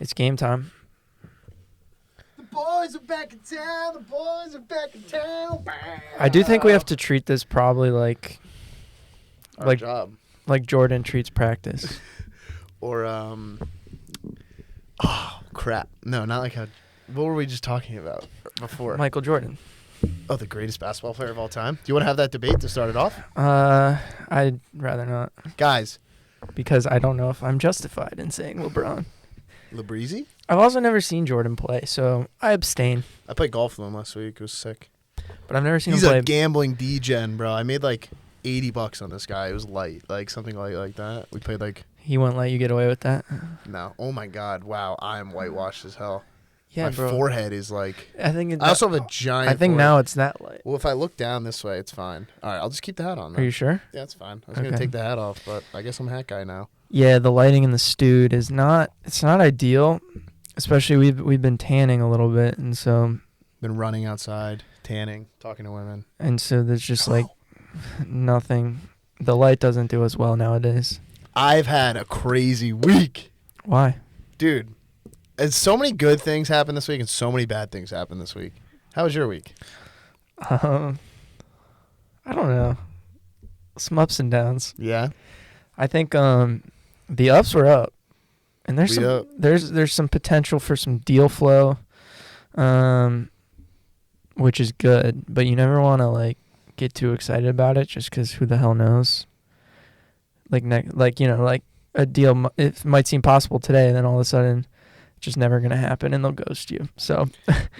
It's game time. The boys are back in town. The boys are back in town. I do think we have to treat this probably like Our job. like Jordan treats practice. Or oh crap! No, not like how. What were we just talking about before? Michael Jordan. Oh, the greatest basketball player of all time. Do you want to have that debate to start it off, I'd rather not guys? because I don't know if I'm justified in saying LeBron. LeBreezy? I've also never seen Jordan play, so I abstain. I played golf with him last week. It was sick. But I've never seen He's him play. a gambling degen, bro. I made like $80 on this guy. It was light, like something light like that. We played like He won't let you get away with that. no. Oh my god! Wow, I am whitewashed as hell. Yeah, My bro. forehead is like. I think. I also have a giant. I think forehead. now it's that light. Well, if I look down this way, it's fine. All right, I'll just keep the hat on. Are Then. you sure? Yeah, it's fine. I was gonna Okay. take the hat off, but I guess I'm a hat guy now. Yeah, the lighting in the stewed is not. It's not ideal, especially we've been tanning a little bit, and so Been running outside, tanning, talking to women. there's just like nothing. The light doesn't do us well nowadays. I've had a crazy week, Why? dude. And so many good things happened this week, and so many bad things happened this week. How was your week? I don't know. Some ups and downs. Yeah. I think the ups were up, and there's We some up. there's some potential for some deal flow, which is good. But you never want to like get too excited about it, just because who the hell knows? Like a deal, it might seem possible today, and then all of a sudden, it's just never gonna happen, and they'll ghost you. So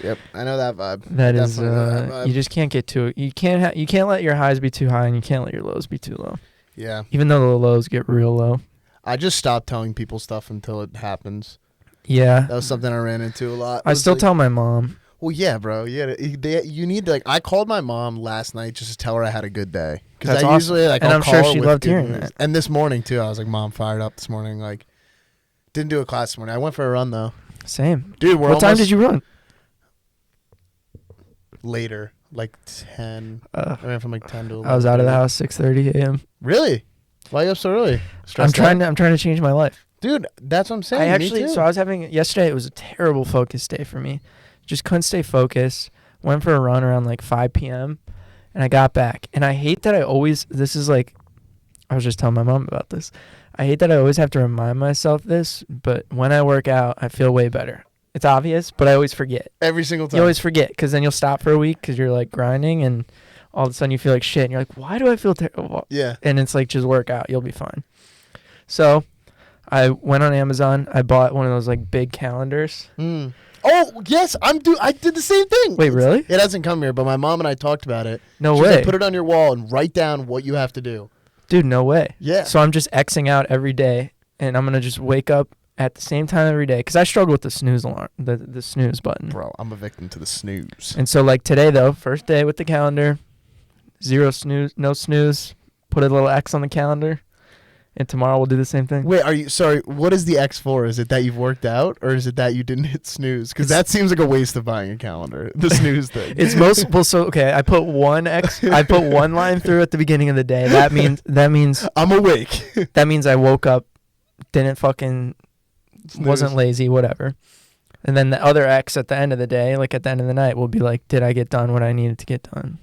Yep, I know that vibe. that is Definitely know that vibe. you just can't get too you can't let your highs be too high, and you can't let your lows be too low. Yeah. Even though the lows get real low. I just stopped telling people stuff until it happens. Yeah. That was something I ran into a lot. It I was still like, tell my mom. Well, yeah, bro. Yeah, you need to like. I called my mom last night just to tell her I had a good day because That's I awesome. usually like. And I'll I'm call sure her she with loved good hearing news. that. And this morning too, I was like, "Mom, fired up this morning." Like, didn't do a class this morning. I went for a run though. Same. Dude, What time did you run? Later, like 10. I ran from like 10 to 11. I was out of the house 6:30 a.m. Really? Why you up so early? I'm trying to change my life. Dude, that's what I'm saying. I Me actually too. so I was having yesterday. It was a terrible focus day for me. Just couldn't stay focused. Went for a run around like 5 p.m. and I got back. And I hate that I always. This is like, I was just telling my mom about this. I hate that I always have to remind myself this. But when I work out, I feel way better. It's obvious, but I always forget. Every single time. You always forget because then you'll stop for a week because you're like grinding and all of a sudden you feel like shit and you're like, why do I feel terrible? Yeah. And it's like, just work out. You'll be fine. So I went on Amazon. I bought one of those like big calendars. Mm. Oh yes, I did the same thing. Wait, really? It hasn't come here, but my mom and I talked about it. No She was way. like, put it on your wall and write down what you have to do. Dude, no way. Yeah. So I'm just Xing out every day and I'm going to just wake up at the same time every day because I struggle with the snooze alarm, the snooze button. Bro, I'm a victim to the snooze. And so like today though, first day with the calendar, 0 snooze, no snooze, put a little X on the calendar. And tomorrow we'll do the same thing. Wait, are you sorry? What is the X for? Is it that you've worked out, or is it that you didn't hit snooze? Because that seems like a waste of buying a calendar. The snooze thing. It's most well. So okay, I put one X. I put one line through at the beginning of the day. That means I'm awake. that means I woke up, didn't fucking, Snooze. wasn't lazy, whatever. And then the other X at the end of the day, like at the end of the night, will be like, did I get done what I needed to get done?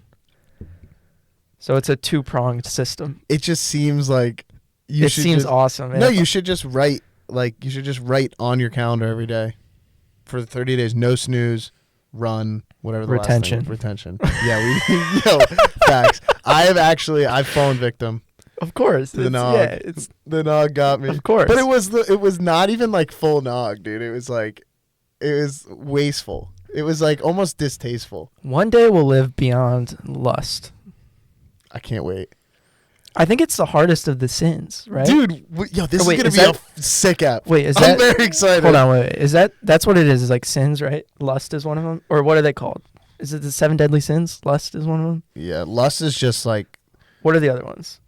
So it's a 2-pronged system. It just seems like you It should seems just, awesome. No, you should just write on your calendar every day for the 30 days. No snooze, run, whatever the Retention. last thing. Retention. Yeah, yo, facts. I've fallen victim. Of course. The It's, nog. yeah, it's The nog got me. of course. But it was not even like full nog, dude. It was wasteful. It was like almost distasteful. One day we'll live beyond lust. I can't wait. I think it's the hardest of the sins, right? Dude, yo, this Wait, is is going to be that- a sick app. Wait, is I'm that? very excited. Hold on, wait. Is that's what it is? Is like sins, right? Lust is one of them, or what are they called? Is it the 7 deadly sins? Lust is one of them. Yeah, lust is just like What are the other ones?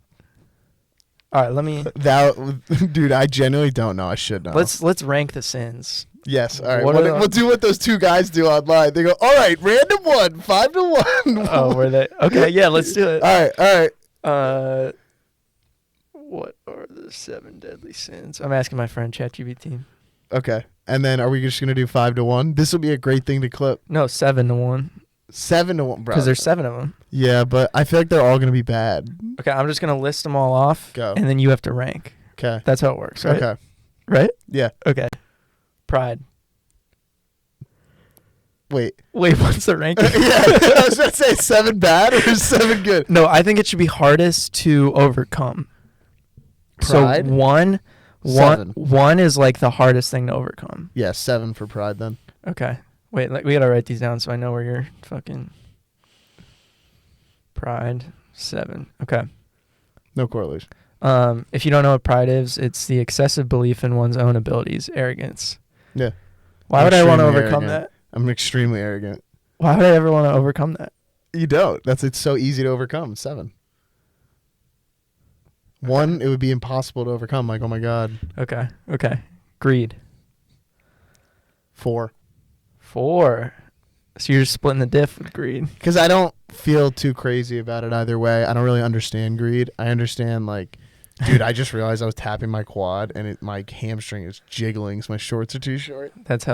All right, let me that. Dude, I genuinely don't know. I should know. let's rank the sins. Yes. All right. What are the- We'll do what those two guys do online. They go, all right, random one, 5 to 1. Oh, were they? Okay, yeah, let's do it. All right. What are the 7 deadly sins? I'm asking my friend ChatGPT. Okay. And then are we just gonna do 5-1? This will be a great thing to clip. No, 7-1. 7-1, bro. Because there's 7 of them. Yeah, but I feel like they're all gonna be bad. Okay, I'm just gonna list them all off. Go. And then you have to rank. Okay. That's how it works, right? Okay. Right? Yeah. Okay. Pride. Wait. What's the ranking? Yeah. I was gonna say 7 bad or 7 good. No, I think it should be hardest to overcome. Pride? So one 7. is like the hardest thing to overcome. Yeah, 7 for Pride then. Okay. Wait, we gotta write these down so I know where you're fucking. Pride 7. Okay. No correlation. If you don't know what pride is, it's the excessive belief in one's own abilities, arrogance. Yeah. Why would I want to Extremely overcome arrogant. that? I'm extremely arrogant. Why would I ever want to overcome that? You don't. It's so easy to overcome. 7. 1, it would be impossible to overcome. Like, oh my God. Okay. Greed. 4. 4. So you're just splitting the diff with greed. Because I don't feel too crazy about it either way. I don't really understand greed. I understand, like, dude, I just realized I was tapping my quad and my hamstring is jiggling so my shorts are too short. That's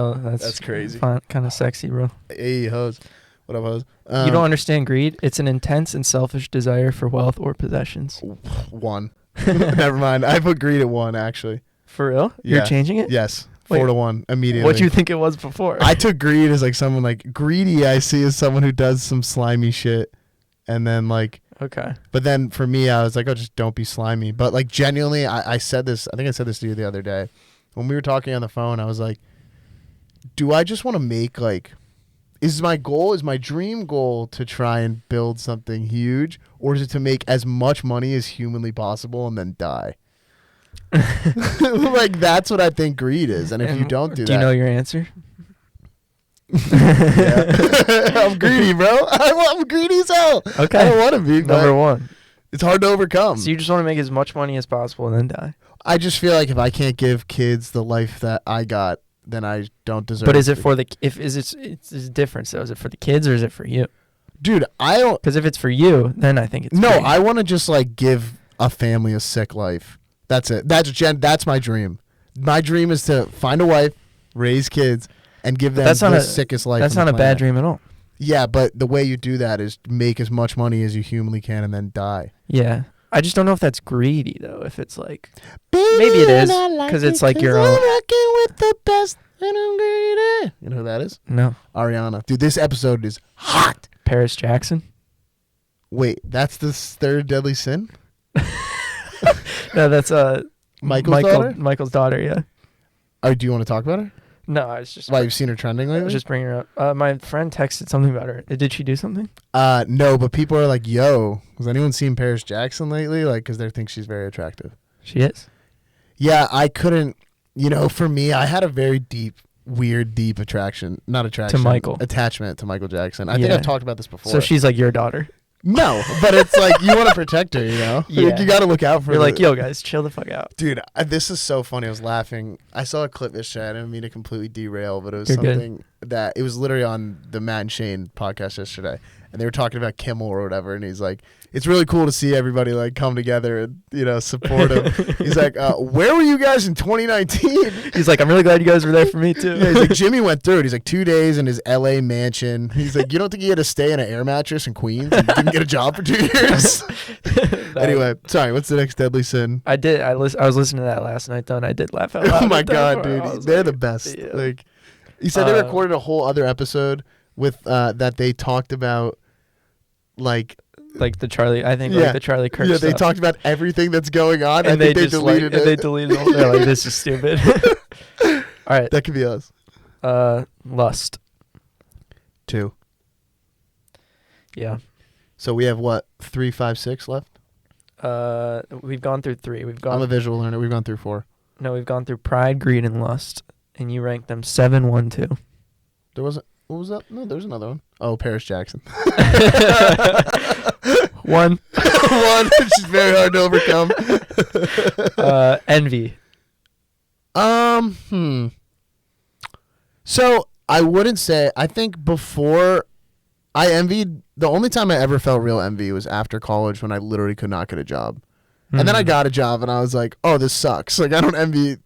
crazy. Kind of sexy, bro. Hey, hoes. What up, hoes? You don't understand greed? It's an intense and selfish desire for wealth or possessions. 1. Never mind. I put greed at 1, actually. For real? Yeah. You're changing it? Yes. Wait, 4-1 immediately. What do you think it was before? I took greed as like someone like greedy. I see as someone who does some slimy shit, and then like. Okay. But then for me, I was like, oh, just don't be slimy. But like genuinely, I said this. I think I said this to you the other day when we were talking on the phone. I was like, do I just want to make like, is my dream goal to try and build something huge, or is it to make as much money as humanly possible and then die? Like that's what I think greed is, and if you don't do that, do you know your answer? Yeah. I'm greedy, bro. I'm greedy as hell. Okay, I don't want to be. Number 1. It's hard to overcome. So you just want to make as much money as possible and then die. I just feel like if I can't give kids the life that I got, then I don't deserve. But is it for the it's different? So is it for the kids or is it for you? Dude, I don't. Because if it's for you, then I think it's No, great. I want to just like give a family a sick life. That's it. That's my dream. My dream is to find a wife, raise kids, and give them the sickest life. That's on not the a bad planet. dream at all. Yeah, but the way you do that is make as much money as you humanly can and then die. Yeah. I just don't know if that's greedy though. If it's like maybe it is because it's like your own. I'm rocking with the best and I'm greedy. You know who that is? No, Ariana. Dude, this episode is hot. Paris Jackson. Wait, that's the third deadly sin? No, that's Michael's daughter? Yeah. Oh, do you want to talk about her? No, I was just. Why, you've seen her trending I lately? was just bringing her up. My friend texted something about her. Did she do something? No, but people are like, yo, has anyone seen Paris Jackson lately? Like, because they think she's very attractive. She is. Yeah, I couldn't, for me, I had a very deep attachment to Michael Jackson. I think Yeah. I've talked about this before. So she's like your daughter. No, but it's like, you want to protect her, Yeah. Like, you got to look out for her. You're like, yo, guys, chill the fuck out. Dude, this is so funny. I was laughing. I saw a clip yesterday. I didn't mean to completely derail, but it was You're good. something that it was literally on the Matt and Shane podcast yesterday, and they were talking about Kimmel or whatever, and he's like, it's really cool to see everybody like come together and support him. He's like, where were you guys in 2019? He's like, I'm really glad you guys were there for me too. Yeah, he's like, Jimmy went through it. He's like 2 days in his LA mansion. He's like, you don't think he had to stay in an air mattress in Queens and didn't get a job for 2 years? Anyway, sorry. What's the next deadly sin? I did. I was listening to that last night though, and I did laugh out loud. Oh my at that god, part. I dude, was they're like, the best. yeah. Like, he said they recorded a whole other episode with that they talked about, like the Charlie. I think like the Charlie Kirk. Yeah, they stuff. talked about everything that's going on, and I think they just deleted it. They deleted it. They're like, this is stupid. All right. That could be us. Lust. 2. Yeah. So we have what, 3, 5, 6 left? We've gone through 3. I'm a visual learner. We've gone through 4. No, we've gone through pride, greed, and lust, and you ranked them 7, 1, 2. There wasn't. What was that? No, there's another one. Oh, Paris Jackson. 1. 1, which is very hard to overcome. Envy. So I wouldn't say. I think before I envied. The only time I ever felt real envy was after college when I literally could not get a job, and then I got a job and I was like, oh, this sucks. Like I don't envy.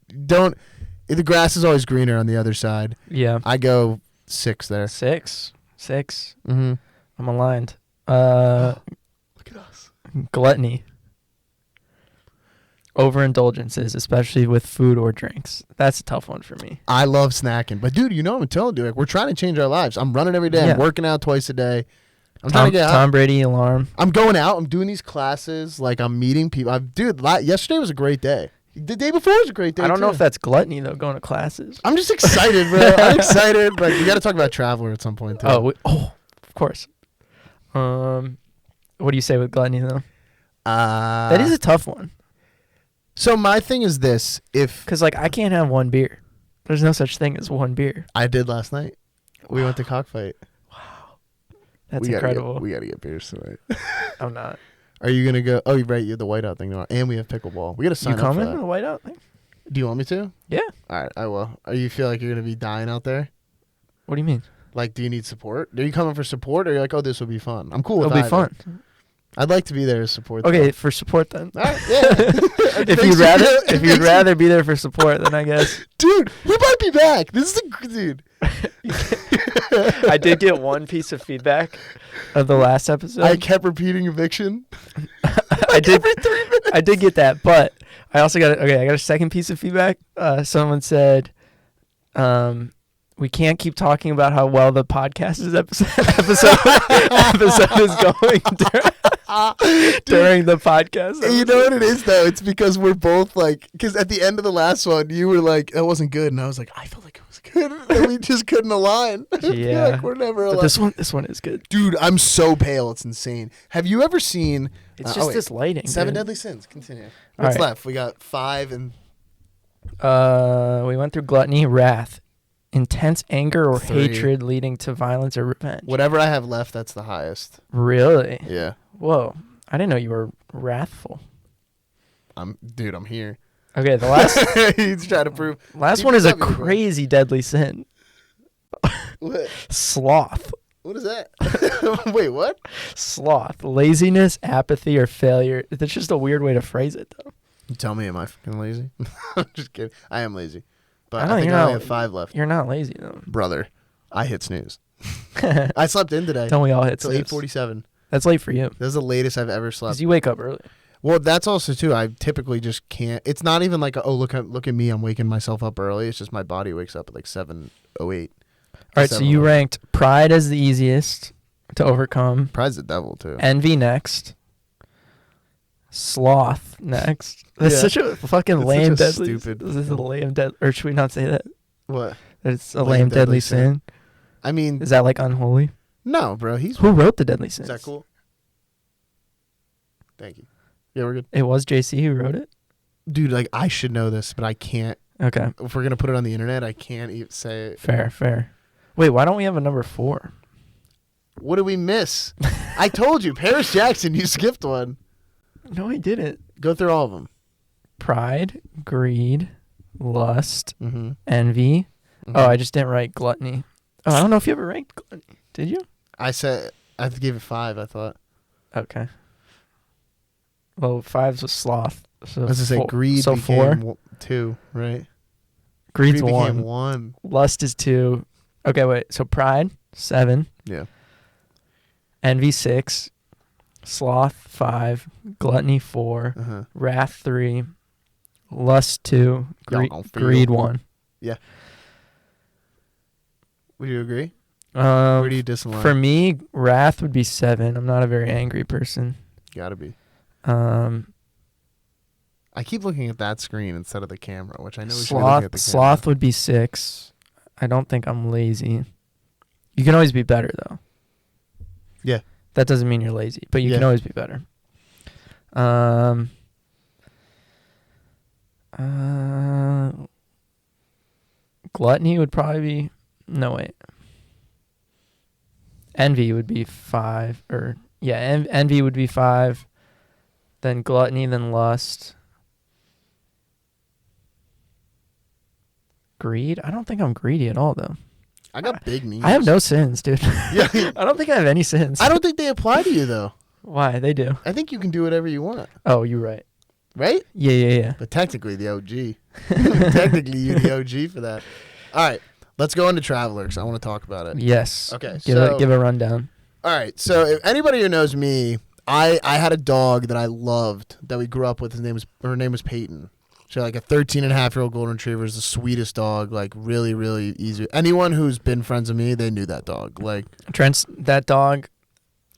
The grass is always greener on the other side. Yeah. I go 6 there. 6. Mm-hmm. I'm aligned. Look at us. Gluttony. Overindulgences, especially with food or drinks. That's a tough one for me. I love snacking, but dude, I'm telling you, like, we're trying to change our lives. I'm running every day. Yeah. I'm working out twice a day. I'm trying to get out. Tom Brady alarm. I'm going out. I'm doing these classes. Like, I'm meeting people. Dude, yesterday was a great day. The day before was a great day. I don't know too. if that's gluttony though. Going to classes. I'm just excited, bro. I'm excited, but you got to talk about Traveler at some point too. Oh, of course. What do you say with gluttony though? That is a tough one. So my thing is this: because like I can't have one beer. There's no such thing as one beer. I did last night. We went to Cockfight. That's incredible. We gotta get beers tonight. I'm not. Are you gonna go? Oh, right. You have the whiteout thing tomorrow, and we have pickleball. We gotta sign You up for coming that. to the whiteout thing? Do you want me to? Yeah. All right, I will. You feel like you're gonna be dying out there? What do you mean? Like, do you need support? Are you coming for support, or are you like, oh, this will be fun? I'm cool with It'll be either. fun. I'd like to be there to support. Okay, them. for support then. All right, yeah. if you'd rather be there for support, then I guess. Dude, we might be back. This is the dude. I did get one piece of feedback of the last episode. I kept repeating eviction. I did. Every 3 minutes. I did get that, but I also got I got a second piece of feedback. Someone said, we can't keep talking about how well the podcast episode is going during the podcast. You know what it is though? It's because we're both like, because at the end of the last one, you were like, that wasn't good, and I was like, I felt like it was good, and we just couldn't align. Yeah, like we're never but aligned. this one is good. Dude, I'm so pale, it's insane. Have you ever seen? It's just this lighting. 7 dude. Deadly Sins. Continue. What's right. left? We got 5 and. We went through gluttony, wrath, intense anger or 3. hatred leading to violence or revenge. Whatever I have left, that's the highest. Really? Yeah. Whoa. I didn't know you were wrathful. I'm here. Okay, the last He's trying to prove. last one is a crazy deadly sin. What? Sloth. What is that? Wait, what? Sloth. Laziness, apathy, or failure. That's just a weird way to phrase it, though. You tell me, am I fucking lazy? I'm just kidding. I am lazy. But I know, I think you're I only not- have 5 left. You're not lazy, though. Brother, I hit snooze. I slept in today. Don't we all hit Till snooze? 8:47. That's late for you. That's the latest I've ever slept. Because you wake up early. Well, that's also too. I typically just can't. It's not even like look at me. I'm waking myself up early. It's just my body wakes up at like 7:08. All right, so you ranked pride as the easiest to overcome. Pride's the devil too. Envy next. Sloth next. That's Yeah. such a fucking It's lame such a deadly. stupid- This is a lame dead. Or should we not say that? What? That it's a lame deadly sin. I mean, Is that like unholy? no, bro. He's. Who wrote the deadly Is sins? that cool? Thank you. Yeah, we're good. It was JC who wrote it. Dude, like I should know this, but I can't. Okay, If we're gonna put it on the internet, I can't even say it. fair. Wait, why don't we have a number 4? What did we miss? I told you, Paris Jackson. You skipped one. No, I didn't. Go through all of them. Pride, greed, lust, Mm-hmm. envy. Oh, I just didn't write gluttony. Oh, I don't know if you ever ranked gluttony. Did you? I said I gave it 5. I thought. Okay. Well, 5's was sloth. So I was gonna say four- greed. So became 4. 2, right? Greed's Greed 1. became 1. Lust is 2. Okay, wait. So pride 7. Yeah. Envy 6. Sloth 5. Gluttony 4. Uh-huh. Wrath 3. Lust 2. Y'all don't feel Greed cool. 1. Would you agree? Where do you disalign? For me, wrath would be 7. I'm not a very angry person. Gotta be. Um, I keep looking at that screen instead of the camera, which I know we should be looking at the sloth would be 6. I don't think I'm lazy. You can always be better though. Yeah. That doesn't mean you're lazy, but you Yeah. can always be better. Gluttony would probably be wait. Envy would be 5 envy would be 5. Then gluttony, then lust. Greed? I don't think I'm greedy at all though. I got big knees. I have no sins, dude. Yeah. I don't think I have any sins. I don't think they apply to you though. Why? They do. I think you can do whatever you want, Oh, you're right. right? Yeah. But technically, the OG. Technically, you the OG for that. All right, let's go into Traveler because I want to talk about it. Yes. Okay, Give a rundown. All right, so if anybody who knows me, I had a dog that I loved that we grew up with. Her name was Peyton. She had like a 13-and-a-half-year-old golden retriever. Is the sweetest dog, like really, really easy. Anyone who's been friends with me, they knew that dog. Like Trent's that dog.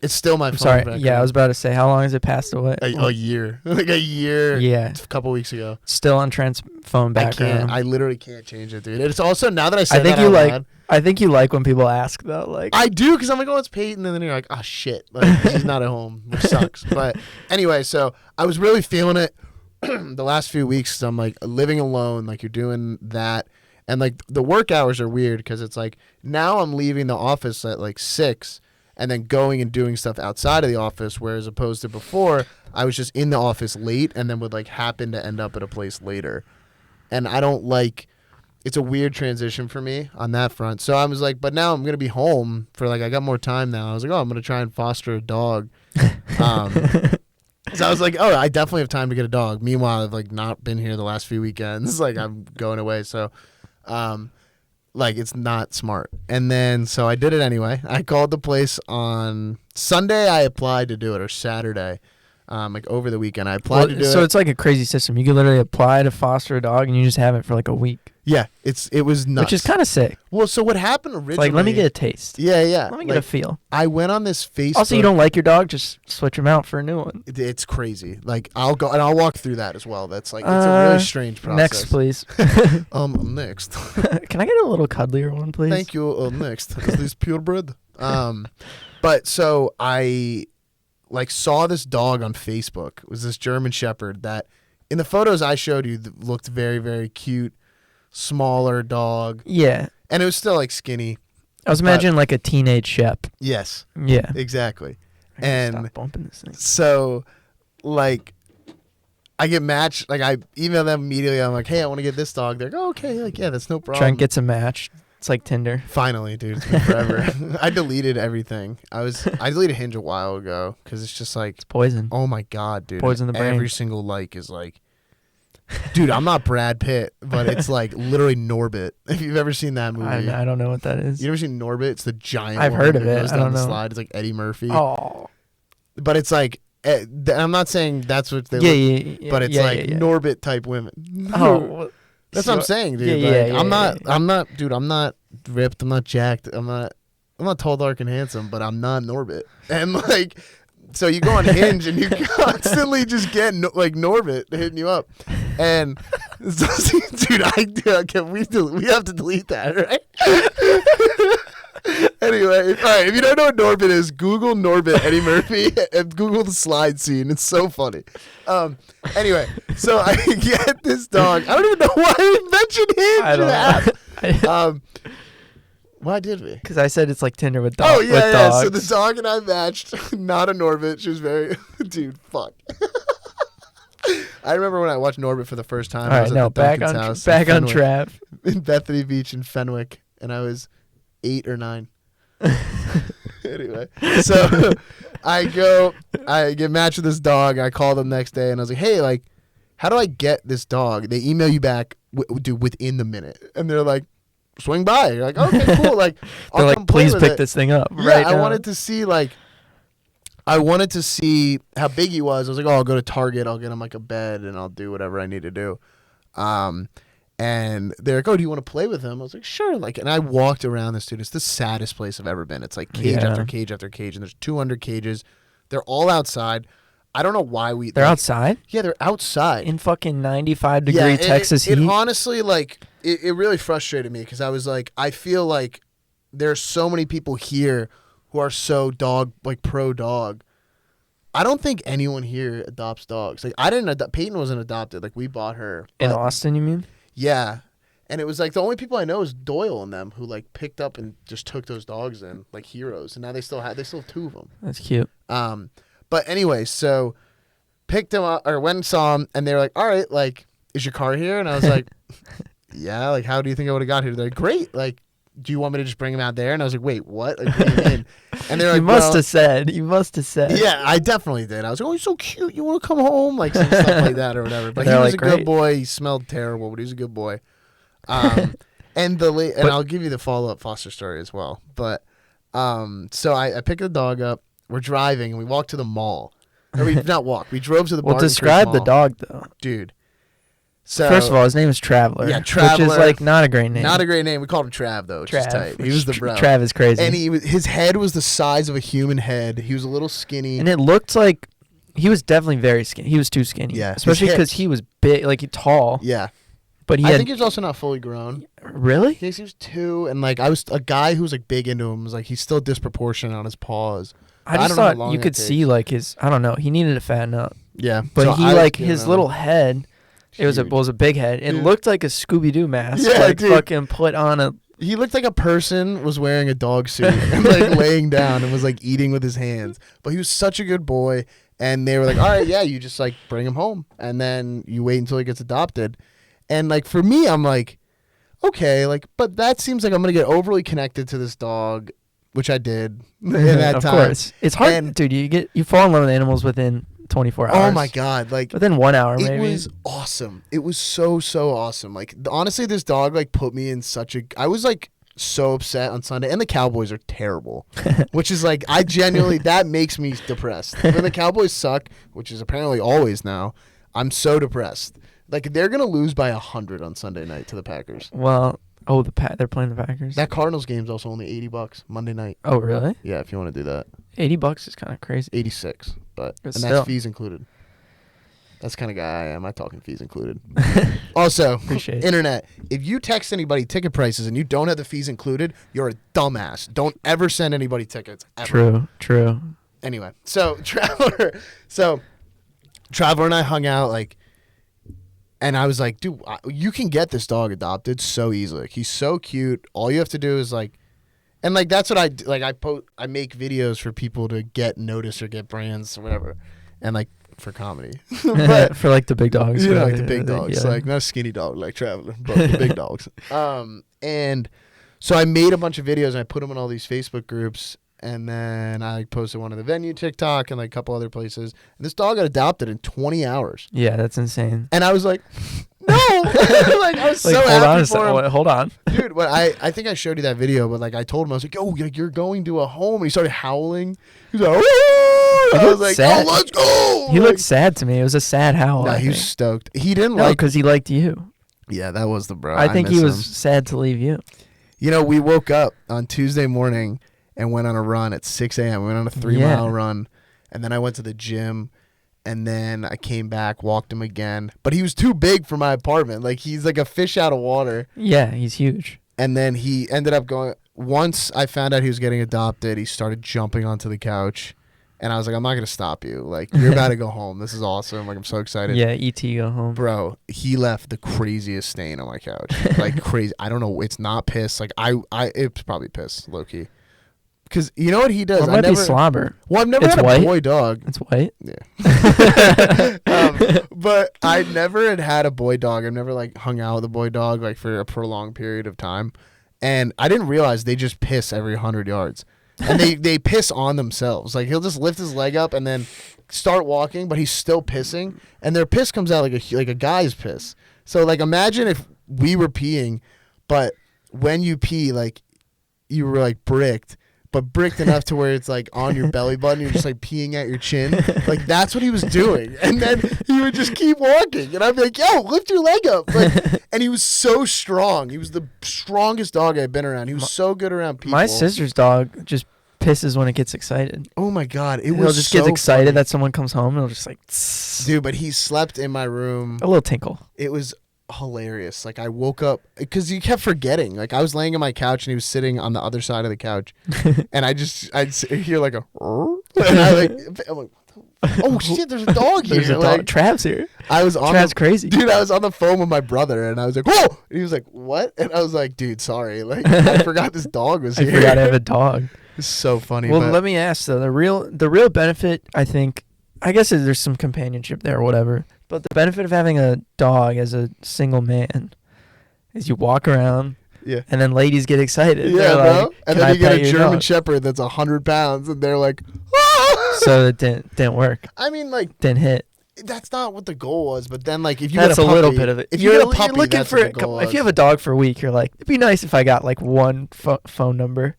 it's still my I'm phone sorry. record. Yeah, I was about to say, how long has it passed away? a year, like a year. Yeah. A couple weeks ago. Still on Trent's phone background. I literally can't change it, dude. It's also now that I said I think that you out like. loud, I think you like when people ask though. Like I do because I'm like, oh, it's Peyton, and then you're like, oh shit, like she's not at home, which sucks. But anyway, so I was really feeling it the last few weeks. So I'm like living alone, like you're doing that, and like the work hours are weird because it's like now I'm leaving the office at like 6, and then going and doing stuff outside of the office, whereas opposed to before, I was just in the office late and then would like happen to end up at a place later, and I don't like. It's a weird transition for me on that front. So I was like, but now I'm going to be home for like, I got more time now. I was like, oh, I'm going to try and foster a dog. So I was like, oh, I definitely have time to get a dog. Meanwhile, I've like not been here the last few weekends. Like I'm going away. So, like it's not smart. And then, so I did it anyway. I called the place on Sunday. I applied to do it, or Saturday. Like over the weekend, I applied to do it. So it's like a crazy system. You can literally apply to foster a dog and you just have it for like a week. Yeah, it was nuts. Which is kind of sick. Well, so what happened originally? It's like, let me get a taste. Yeah. Let me get a feel. I went on this Facebook. Also, you don't like your dog, just switch him out for a new one. It's crazy. Like I'll go and I'll walk through that as well. That's like it's a really strange process. Next, please. Next. Can I get a little cuddlier one, please? Thank you. Next, is this purebred? But so I like saw this dog on Facebook. It was this German Shepherd that, in the photos I showed you, looked very, very cute, smaller dog. Yeah. And it was still like skinny. I was imagining like a teenage Shep. Yes. Yeah. Exactly. I gotta And stop bumping this thing. so, like, I get matched. Like, I email them immediately. I'm like, hey, I want to get this dog. They're like, oh, okay. Like, yeah, that's no problem. Trent gets a match. It's like Tinder. Finally, dude. It's been forever. I deleted everything. I deleted Hinge a while ago because it's just like, It's poison. oh my God, dude. Poison the brain. Every single like is like, dude, I'm not Brad Pitt, but it's like literally Norbit. If you've ever seen that movie. I don't know what that is. You ever seen Norbit? It's the giant I've one heard of that it. goes I down don't the know. slide. It's like Eddie Murphy. Oh. But it's like, I'm not saying that's what they look, Yeah. but it's like Norbit type women. Oh. Well, That's what I'm saying, dude. Yeah, Like, yeah, I'm not, dude. I'm not ripped. I'm not jacked. I'm not tall, dark, and handsome, but I'm not Norbit. And like, so you go on Hinge and you constantly just get like Norbit hitting you up, and so, dude, we have to delete that, right? Anyway, all right. If you don't know what Norbit is, Google Norbit Eddie Murphy and Google the slide scene. It's so funny. Anyway, so I get this dog. I don't even know why we mentioned Hinge. I don't know. Why did we? Because I said it's like Tinder with, Oh with yeah. dogs. So the dog and I matched. Not a Norbit. She was very, dude. Fuck. I remember when I watched Norbit for the first time. All I right, was at no, the back Duncan's on house back in on Fenwick, track. in Bethany Beach in Fenwick, and I was 8 or 9. Anyway, so I get matched with this dog. I call them next day, and I was like, hey, like, how do I get this dog? They email you back, dude, within the minute, and they're like, swing by. You're like, okay, cool. Like, I'll They're come like, play please with pick it. this thing up. Yeah, right I now. wanted to see how big he was. I was like, oh, I'll go to Target. I'll get him like a bed, and I'll do whatever I need to do. And they're like, oh, do you want to play with him? I was like, sure. Like, and I walked around this, dude. It's the saddest place I've ever been. It's like cage Yeah. after cage after cage, and there's 200 cages. They're all outside. I don't know why They're outside Yeah, they're outside. in fucking 95-degree Texas it heat. honestly, like, it really frustrated me because I was like, I feel like there's so many people here who are so pro dog. I don't think anyone here adopts dogs. Like, I didn't adopt. Peyton wasn't adopted. Like, we bought her. In But- Austin, you mean? Yeah. And it was like the only people I know is Doyle and them who like picked up and just took those dogs in like heroes. And now they still have 2 of them. That's cute. But anyway, so picked him up or went and saw him, and they were like, all right, like, is your car here? And I was like, yeah, like, how do you think I would have got here? They're like, great. Like, do you want me to just bring him out there? And I was like, wait, what? Like, what do you mean? And they're like, You must well, have said. You must have said. yeah, I definitely did. I was like, oh, he's so cute. You want to come home? Like some stuff like that or whatever. But he They're was like, a good "Great." boy. He smelled terrible, but he was a good boy. And I'll give you the follow-up foster story as well. But so I picked the dog up. We're driving, and we walked to the mall. Or we not walk. We drove to the Well, Barton describe Creek the Mall. dog though. Dude. So First of all, his name is Traveler. Yeah, Which Traveler. is like not a great name. not a great name. We called him Trav though, which is tight. He was the bro. Trav is crazy. And his head was the size of a human head. He was a little skinny. And it looked like he was definitely very skinny. He was too skinny. Yeah, his Especially because hips. he was big, like tall. Yeah. But he I had. think he was also not fully grown. Really? He was 2, and like I was a guy who was like big into him was like he's still disproportionate on his paws. I don't just know how thought long you that could takes. see like his. I don't know. He needed to fatten up. Yeah, But so he I was like giving his him- little head. It was Huge. a big head. It Dude. looked like a Scooby Doo mask. Yeah, like dude. fucking put on a. He looked like a person was wearing a dog suit and like laying down and was like eating with his hands. But he was such a good boy, and they were like, "All right, yeah, you just like bring him home, and then you wait until he gets adopted." And like for me, I'm like, okay, like, but that seems like I'm gonna get overly connected to this dog, which I did in that of time. course, it's hard, And- dude. You fall in love with animals within 24 hours. Oh my god, like Within 1 hour, it maybe. was awesome. It was so awesome. Like honestly, this dog like put me in such a. I was like so upset on Sunday, and the Cowboys are terrible, which is like I genuinely that makes me depressed. When the Cowboys suck, which is apparently always now, I'm so depressed. Like they're gonna lose by 100 on Sunday night to the Packers. Well, they're playing the Packers. That Cardinals game's also only $80 Monday night. Oh really? Yeah, if you want to do that, $80 is kind of crazy. 86, but and still. that's fees included. That's the kind of guy I am. I talking fees included. Also, Appreciate it. internet, if you text anybody ticket prices and you don't have the fees included, you're a dumbass. Don't ever send anybody tickets. Ever. True. Anyway, so Traveler and I hung out like, and I was like, dude, you can get this dog adopted so easily. Like, he's so cute. All you have to do is like, and like that's what I do. Like I make videos for people to get noticed or get brands or whatever, and like for comedy. But For like the big dogs. you know, right? like the big dogs, Yeah. like not a skinny dog like Traveler, but the big dogs. And so I made a bunch of videos and I put them in all these Facebook groups, and then I posted one of the venue TikTok and like a couple other places. And this dog got adopted in 20 hours, Yeah, that's insane. and I was like, no, like I was Like, so hold happy on a for him. second. Hold on. Dude, but I think I showed you that video, but like I told him, I was like, yo, like, you're going to a home. And he started howling. He was like, "Woo!" I was looked like, sad. oh, let's go. He Like, looked sad to me. It was a sad howl. no, I he was think. stoked. He didn't No, like, because he liked you. yeah, that was the bro. I think he miss was him. sad to leave you. You know, we woke up on Tuesday morning and went on a run at 6 a.m. We went on a 3-mile run, and then I went to the gym, and then I came back, walked him again. But he was too big for my apartment. Like, he's like a fish out of water. Yeah, he's huge. And then he ended up going, once I found out he was getting adopted, he started jumping onto the couch. And I was like, I'm not going to stop you. Like, you're about to go home. This is awesome. Like, I'm so excited. Yeah, E.T. go home. Bro, he left the craziest stain on my couch. Like crazy. I don't know. It's not piss. Like it's probably piss, low key. Because you know what he does? Or it might be slobber. Well, I've never It's had a white? boy dog. It's white. Yeah. But I never had a boy dog. I've never like hung out with a boy dog like for a prolonged period of time. And I didn't realize they just piss every 100 yards. And they piss on themselves. Like he'll just lift his leg up and then start walking, but he's still pissing, and their piss comes out like a guy's piss. So like imagine if we were peeing, but when you pee, like you were like bricked, but bricked enough to where it's like on your belly button, you're just like peeing at your chin. Like that's what he was doing. And then he would just keep walking. And I'd be like, yo, lift your leg up. Like, and he was so strong. He was the strongest dog I've been around. He was so good around people. My sister's dog just pisses when it gets excited. Oh my God. It He'll was just so get excited funny. that someone comes home and he'll just like tss, Dude, but he slept in my room. a little tinkle. It was hilarious. Like I woke up because he kept forgetting. Like I was laying on my couch and he was sitting on the other side of the couch, and I'd hear like a, and I'm like, oh shit, there's a dog here. There's a dog. Like, Trav's here. I was on Trav's the, crazy. dude. I was on the phone with my brother, and I was like, whoa. And he was like, what? And I was like, dude, sorry. Like I forgot this dog was I here. forgot I have a dog. It's so funny. Well, but let me ask though. The real benefit, I think, I guess there's some companionship there or whatever. But the benefit of having a dog as a single man is you walk around, Yeah. And then ladies get excited. Yeah, They're bro. like, And "Can then I you get pet a your German dog?" Shepherd that's 100 pounds, and they're like, "Ah!" So it didn't work. I mean, like, Didn't hit. that's not what the goal was. But then, like, if you That's get a a puppy, little bit of it. If you get a puppy, you're looking that's for what the goal if you was. have a dog for a week, you're like, it'd be nice if I got like one phone number.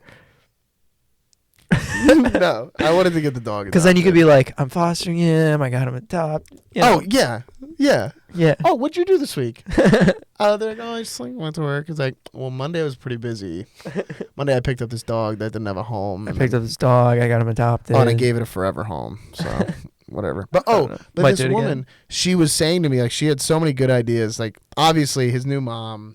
No, I wanted to get the dog. Because then you could be like, I'm fostering him. I got him adopted. Oh, yeah. Yeah. yeah. Oh, what'd you do this week? They're like, I just like went to work. It's like, well, Monday was pretty busy. Monday I picked up this dog that didn't have a home. I picked up this dog. I got him adopted. Oh, and I gave it a forever home. So whatever. But I don't know. but Might this do it again. woman, she was saying to me, like, she had so many good ideas. Like, obviously his new mom,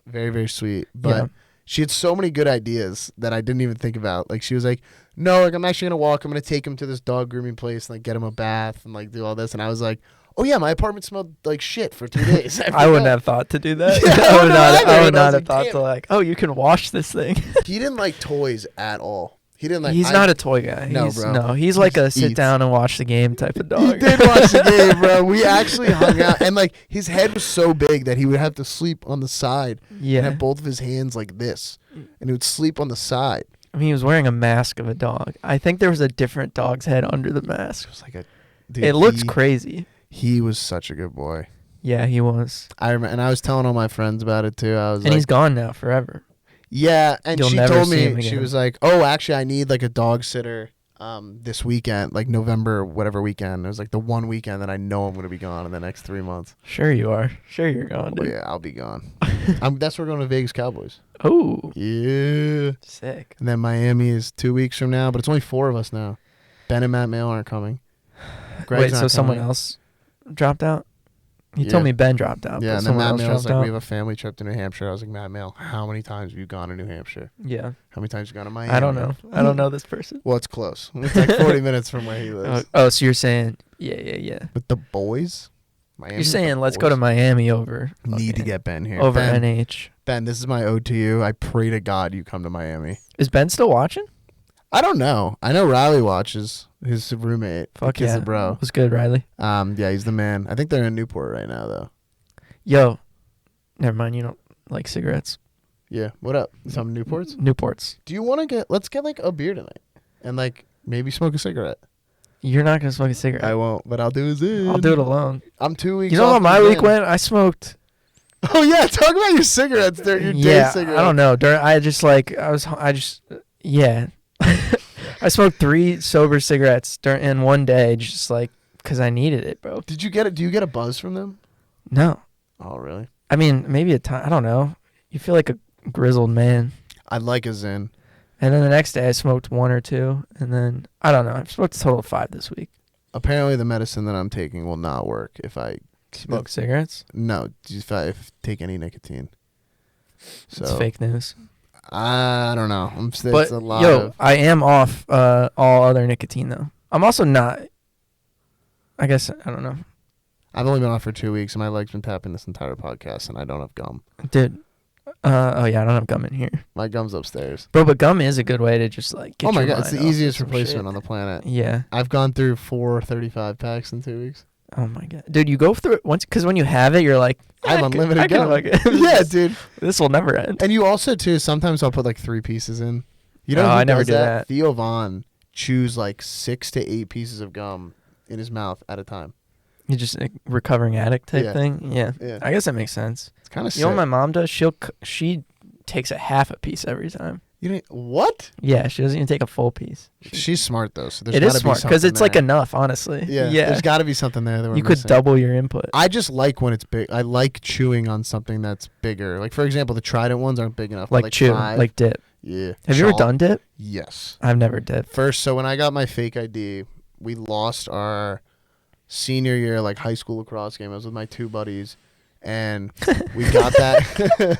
very, very sweet. But Yeah. she had so many good ideas that I didn't even think about. Like, she was like, no, like, I'm actually gonna walk. I'm gonna take him to this dog grooming place and like get him a bath and like do all this. And I was like, oh yeah, my apartment smelled like shit for 2 days. I wouldn't have thought to do that. Yeah, I wouldn't have either, I would but I not was have like, thought damn. to like, oh, you can wash this thing. He didn't like toys at all. He didn't like. He's not a toy guy. No, He's, bro. No, he's like He a just sit eats. down and watch the game type of He dog. did watch the game, bro. We actually hung out, and like his head was so big that he would have to sleep on the side and Yeah. have both of his hands like this, and he would sleep on the side. I mean, he was wearing a mask of a dog. I think there was a different dog's head under the mask. It was like a. Dude, It looks crazy. He was such a good boy. Yeah, he was. I remember, and I was telling all my friends about it too. I was And like, he's gone now forever. yeah, and You'll she never told see him me she again. was like, oh, actually, I need like a dog sitter. This weekend, like November, whatever weekend. It was like the one weekend that I know I'm gonna be gone in the next 3 months. Sure you are. Sure you're gone, Oh dude. yeah, I'll be gone. That's where we're going to Vegas Cowboys. Oh, Yeah. sick. And then Miami is 2 weeks from now, but it's only 4 of us now. Ben and Matt Mail aren't coming. Greg's Wait, so not someone coming. else dropped out? You Yeah. told me Ben dropped out. Yeah, but and then someone Matt else Mail's dropped like, out. we have a family trip to New Hampshire. I was like, Matt Mail, how many times have you gone to New Hampshire? Yeah. How many times have you gone to Miami? I don't know. I don't know this person. Well, it's close. It's like 40 minutes from where he lives. Oh, so you're saying, yeah. With the boys? Miami You're with the saying let's go to boys? Miami over. Need to okay, get Ben here. over Ben, NH. Ben, this is my ode to you. I pray to God you come to Miami. Is Ben still watching? I don't know. I know Riley watches. His roommate. Fuck Kid's yeah, the bro. Was good, Riley. Yeah, he's the man. I think they're in Newport right now, though. Yo, never mind. You don't like cigarettes. Yeah. What up? Some Newports? Newports. Do you want to let's get like a beer tonight and like maybe smoke a cigarette? You're not gonna smoke a cigarette. I won't, but I'll do a Zin. I'll do it alone. I'm 2 weeks You know off how my the week Zin. went? I smoked. Oh, yeah. Talk about your cigarettes during your day Yeah, cigarette. I don't know. Yeah. I smoked 3 sober cigarettes in one day, just like because I needed it, bro. Did you get it? Do you get a buzz from them? No, Oh, really? I mean maybe a time. I don't know. You feel like a grizzled man. I'd like a Zin. And then the next day I smoked 1 or 2, and then I don't know. I've smoked a total of 5 this week. Apparently, the medicine that I'm taking will not work if I Smoke cigarettes? No, if I take any nicotine. So It's fake news. I don't know. It's But a lot yo, of. I am off all other nicotine though. I'm also not. I guess I don't know, I've only been on for 2 weeks, and my leg's been tapping this entire podcast, and I don't have gum. dude. Oh yeah, I don't have gum in here, My gum's upstairs. bro. But gum is a good way to just like. Get Oh my your god, it's mind the off easiest of some replacement shit. on the planet. Yeah. I've gone through 4 35 packs in 2 weeks. Oh my god, dude, you go through it once because when you have it, you're like, I have unlimited I can gum. fucking- Yeah, dude. This will never end. And you also too. Sometimes I'll put like 3 pieces in. You know, Oh, who I never does do that. Theo Vaughn chews like 6 to 8 pieces of gum in his mouth at a time. You just like, recovering addict type Yeah. thing. Yeah. Yeah, I guess that makes sense. it's kind of sick. You know what my mom does? She takes a half a piece every time. You didn't, what? Yeah, she doesn't even take a full piece. She's smart though, so there's It gotta is be smart because something it's like there. enough, honestly. Yeah, Yeah. there's got to be something there that we're You could missing. double your input. I just like when it's big. I like chewing on something that's bigger. Like for example, the Trident ones aren't big enough. but, Like chew, 5. like dip. yeah. Have you ever Chaw. done dip? Yes. I've never dipped. First, so when I got my fake ID, we lost our senior year like high school lacrosse game. I was with my 2 buddies, and we got that.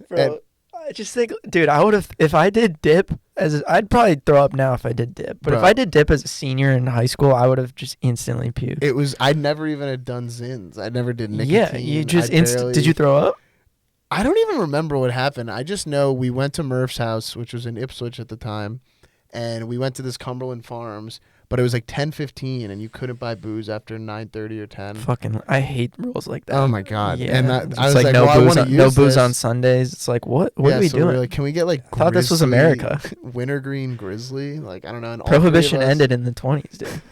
Bro, I just think, dude, I would have if I did dip I'd probably throw up now if I did dip. But if Bro. I did dip as a senior in high school, I would have just instantly puked. It was. I never even had done Zins. I never did nicotine. Yeah, you just I instant. Did you throw up? I don't even remember what happened. I just know we went to Murph's house, which was in Ipswich at the time, and we went to this Cumberland Farms. but it was like 10:15, and you couldn't buy booze after 9:30 or 10. Fucking, I hate rules like that. Oh my god! Yeah. And that, It's I was like, like, no well, I booze, want to on, use no booze this. on Sundays. It's like, what are we so doing? We were like, can we get like? I thought this was America. Wintergreen Grizzly, like I don't know. And all three of Prohibition us- ended in the 20s, dude.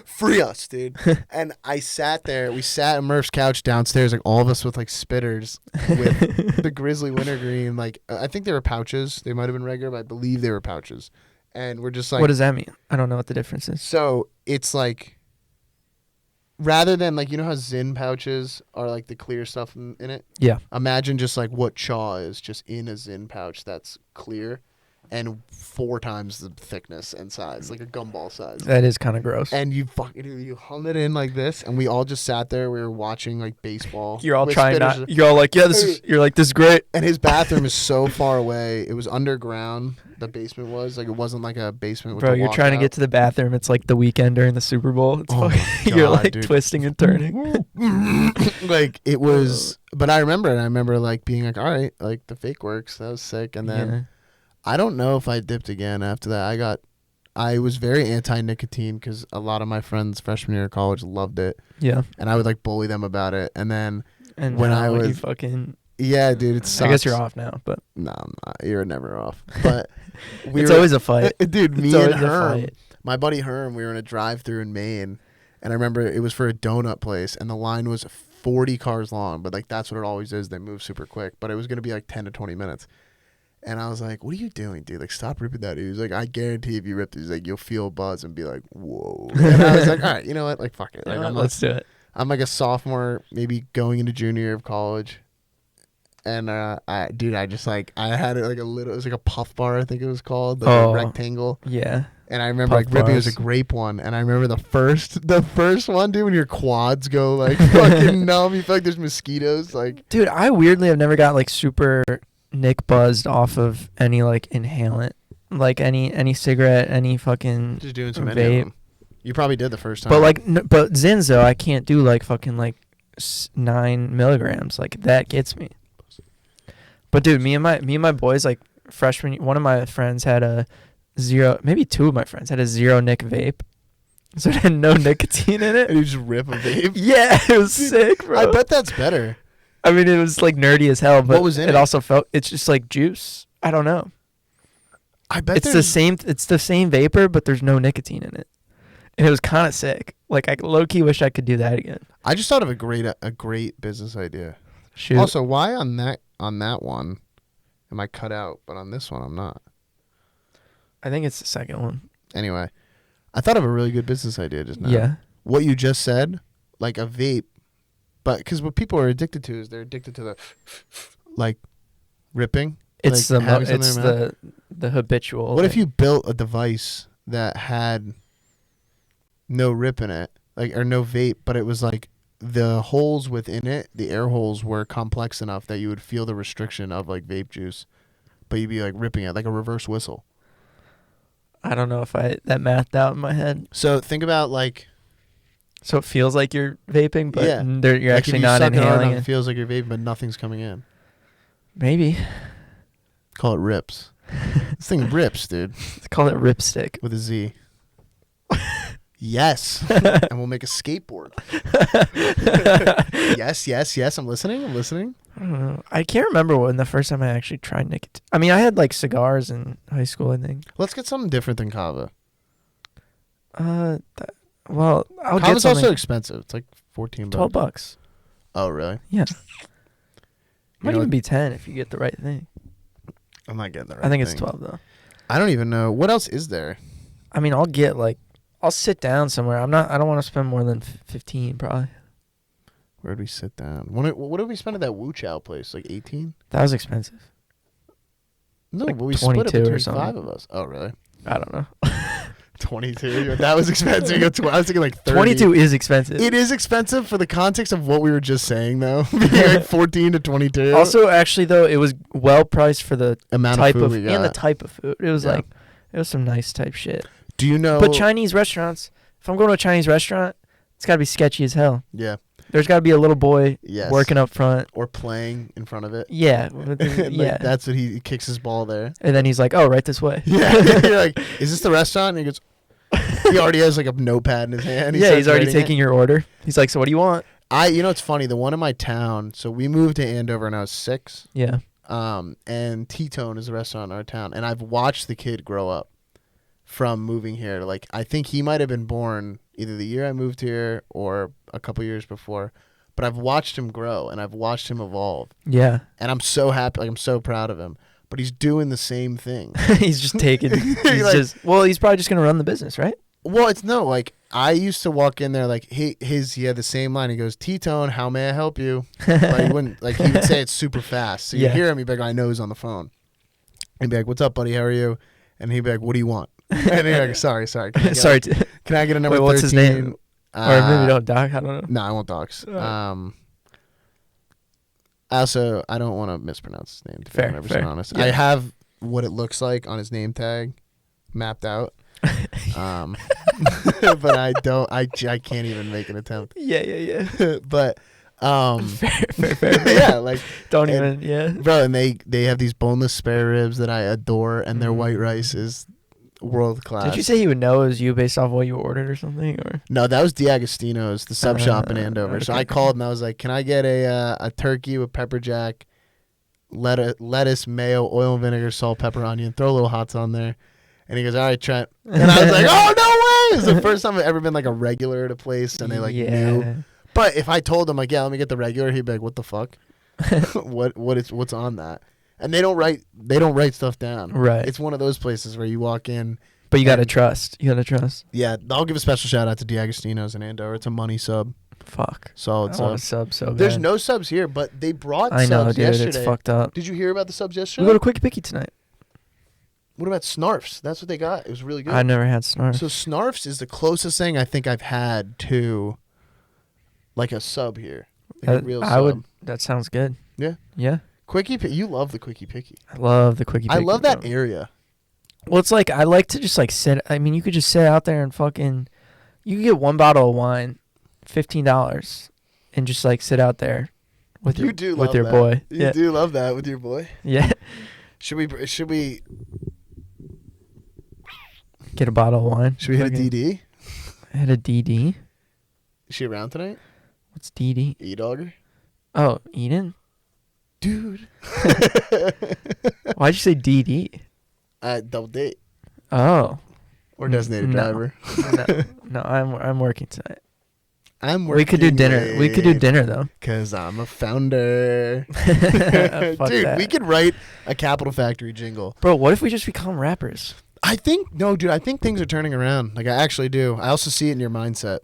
Free us, dude. And I sat there. We sat at Murph's couch downstairs, like all of us with like spitters with the Grizzly Wintergreen. Like I think they were pouches. They might have been regular, but I believe they were pouches. And we're just like, What does that mean? I don't know what the difference is. so it's like, rather than like, you know how Zyn pouches are like the clear stuff in it? Yeah. Imagine just like what Chaw is just in a Zyn pouch that's clear and 4 times the thickness and size, like a gumball size. That is kind of gross. And you hung it in like this, and we all just sat there. We were watching like baseball. You're all with trying spitters. not. You're all like, yeah, you're like, this is great. And his bathroom is so far away. It was underground. The basement was like, it wasn't like a basement. With Bro, a you're trying to walkout. get to the bathroom. It's like the weekend during the Super Bowl. It's Oh fucking, my you're God, like dude. twisting and turning. Like it was, but I remember it. I remember like being like, all right, like the fake works. That was sick. And then Yeah. I don't know if I dipped again after that. I was very anti-nicotine because a lot of my friends freshman year of college loved it, Yeah. and I would like bully them about it. And then And When now I you was- fucking. yeah, dude, it sucks. I guess you're off now, but No, I'm not. You're never off. But it's always a fight. dude. Me It's and always a Herm, fight. my buddy Herm, we were in a drive-through in Maine, and I remember it was for a donut place, and the line was 40 cars long. But like that's what it always is. They move super quick. But it was gonna be like 10 to 20 minutes. And I was like, "What are you doing, dude? Like, stop ripping that." He was like, "I guarantee if you rip it, he's like, you'll feel a buzz and be like, whoa." And I was like, "All right, you know what? Like, fuck it. Like, Let's do it. I'm like a sophomore, maybe going into junior year of college." And I just like I had it like a little. It was like a puff bar, I think it was called, like a rectangle. Yeah. And I remember Puff like ripping. It was a bars. grape one, and I remember the first one, dude. When your quads go like fucking numb, you feel like there's mosquitoes. Like, Dude, I weirdly have never got like super Nick buzzed off of any like inhalant, like any cigarette, any fucking. just doing too many vape. of them. You probably did the first time. But like, but Zins though, I can't do like fucking like 9 milligrams. Like that gets me. But dude, me and my boys, like freshman, one of my friends had a 0. Maybe 2 of my friends had a 0 Nick vape, so it had no nicotine in it. and you just rip a vape. Yeah, it was sick, bro. I bet that's better. I mean, it was like nerdy as hell, but What was in it? also felt. It's just like juice. I don't know. I bet It's the same. It's the same vapor, but there's no nicotine in it, and it was kind of sick. Like I low key wish I could do that again. I just thought of a great business idea. Shoot. Also, why on that one am I cut out, but on this one I'm not? I think it's the second one. Anyway, I thought of a really good business idea just now. Yeah. What you just said, like a vape, but because what people are addicted to is they're addicted to the like ripping. It's like, the having something it's in their mouth. the habitual. What if thing. you built a device that had no rip in it, like or no vape, but it was like the holes within it, the air holes were complex enough that you would feel the restriction of like vape juice, but you'd be like ripping it like a reverse whistle. I don't know if that mathed out in my head. So think about like So it feels like you're vaping, but Yeah. you're like actually if you not suck it hard inhaling enough, it. it feels like you're vaping, but nothing's coming in. Maybe. Call it rips. This thing rips, dude, Let's call it ripstick. with a Z. Yes, and we'll make a skateboard. Yes. I'm listening. I don't know. I can't remember when the first time I actually tried nicotine. I mean, I had like cigars in high school, I think. Let's get something different than kava. Well, I'll get Kava's something. also expensive. It's like $14. $12. Oh, really? Yeah. You Might know even what? be 10 if you get the right thing. I'm not getting the right I think it's thing. 12 though. I don't even know. What else is there? I mean, I'll sit down somewhere. I don't want to spend more than 15 probably. Where'd we sit down? What did we spend at that Wu Chow place? Like 18? That was expensive. No, like but we split it 22 or between something. 5 of us. Oh, really? I don't know. 22? That was expensive. You go I was thinking like 30. 22 is expensive. It is expensive for the context of what we were just saying, though. Being like 14 to 22. Also, actually though, it was well priced for the amount type of food of we got. and the type of food. It was Yeah. like it was some nice type shit. Do you know? But Chinese restaurants, if I'm going to a Chinese restaurant, it's got to be sketchy as hell. Yeah. There's got to be a little boy Yes. working up front. Or playing in front of it. Yeah. Like, Yeah. That's what he kicks his ball there. And then he's like, "Oh, right this way." Yeah. You're like, is this the restaurant? And he goes, He already has like a notepad in his hand. Yeah, he's already taking taking your order. He's like, so what do you want? You know, it's funny. The one in my town. So we moved to Andover when I was 6. Yeah. And T-Tone is the restaurant in our town, and I've watched the kid grow up from moving here. Like, I think he might have been born either the year I moved here or a couple years before, but I've watched him grow and I've watched him evolve, Yeah. and I'm so happy. Like, I'm so proud of him. But he's doing the same thing. He's just taking. He's Like- he's probably just gonna run the business, right? Well, it's no, like, I used to walk in there, like, he had the same line. He goes, T-Tone, how may I help you? But he wouldn't, like, he would say it super fast. So you Yeah. hear him, he'd be like, I know he's on the phone. He'd be like, what's up, buddy? How are you? And he'd be like, what do you want? And he'd be like, sorry. Can I get, Sorry. Can I get a number 13? What's his name? Or maybe don't, Doc. I don't know. No, I won't docs. Alright. Also, I don't want to mispronounce his name, to be Fair, 100% fair. honest. Yeah. I have what it looks like on his name tag mapped out. But I don't. I can't even make an attempt. Yeah. But Fair. yeah, like, Don't and- even. Yeah. bro, and they have these boneless spare ribs that I adore, and their white rice is world class. Did you say he would know it was you based off what you ordered or something? Or No, that was D'Agostino's, the sub shop in Ah, Andover. So okay. I called and I was like, "Can I get a turkey with pepper jack, lettuce, mayo, oil and vinegar, salt, pepper, onion, throw a little hot sauce on there?" And he goes, "All right, Trent." And I was like, "Oh, no way!" It was the first time I've ever been like a regular at a place, and they like knew. But if I told them like, "Yeah, let me get the regular," he'd be like, "What the fuck? what's on that?" And they don't write stuff down. Right. It's one of those places where you walk in. But you gotta and- trust. You gotta trust. Yeah, I'll give a special shout out to D'Agostino's in Andover. It's a money sub, Fuck. solid I want sub. a sub so bad. There's no subs here, but they brought I know, subs dude. yesterday. It's fucked up. Did you hear about the subs We yesterday? go to Quick Picky tonight. What about Snarfs? That's what they got. It was really good. I never had Snarf. So Snarfs is the closest thing I think I've had to like a sub here. Like a real I sub. would. That sounds good. Yeah. Yeah. Quickie you love the Quickie Picky. I love the Quickie I Picky. love that bro. area. Well, it's like I like to just like sit. I mean, you could just sit out there and fucking. You could get one bottle of wine, $15, and just like sit out there with You your do with love your that. boy. You Yeah. do love that with your boy. Yeah. Should we Get a bottle of wine. hit a Fucking- DD? Hit a DD. Is she around tonight? What's DD? E-Dogger? Oh, Eden. Dude. Why'd you say DD? Double date. Oh. Or designated No. driver. No, I'm working tonight. I'm We could do dinner. We could do dinner though. Because I'm a founder. Fuck Dude, that. we could write a Capital Factory jingle. Bro, what if we just become rappers? I think things are turning around. Like, I actually do. I also see it in your mindset.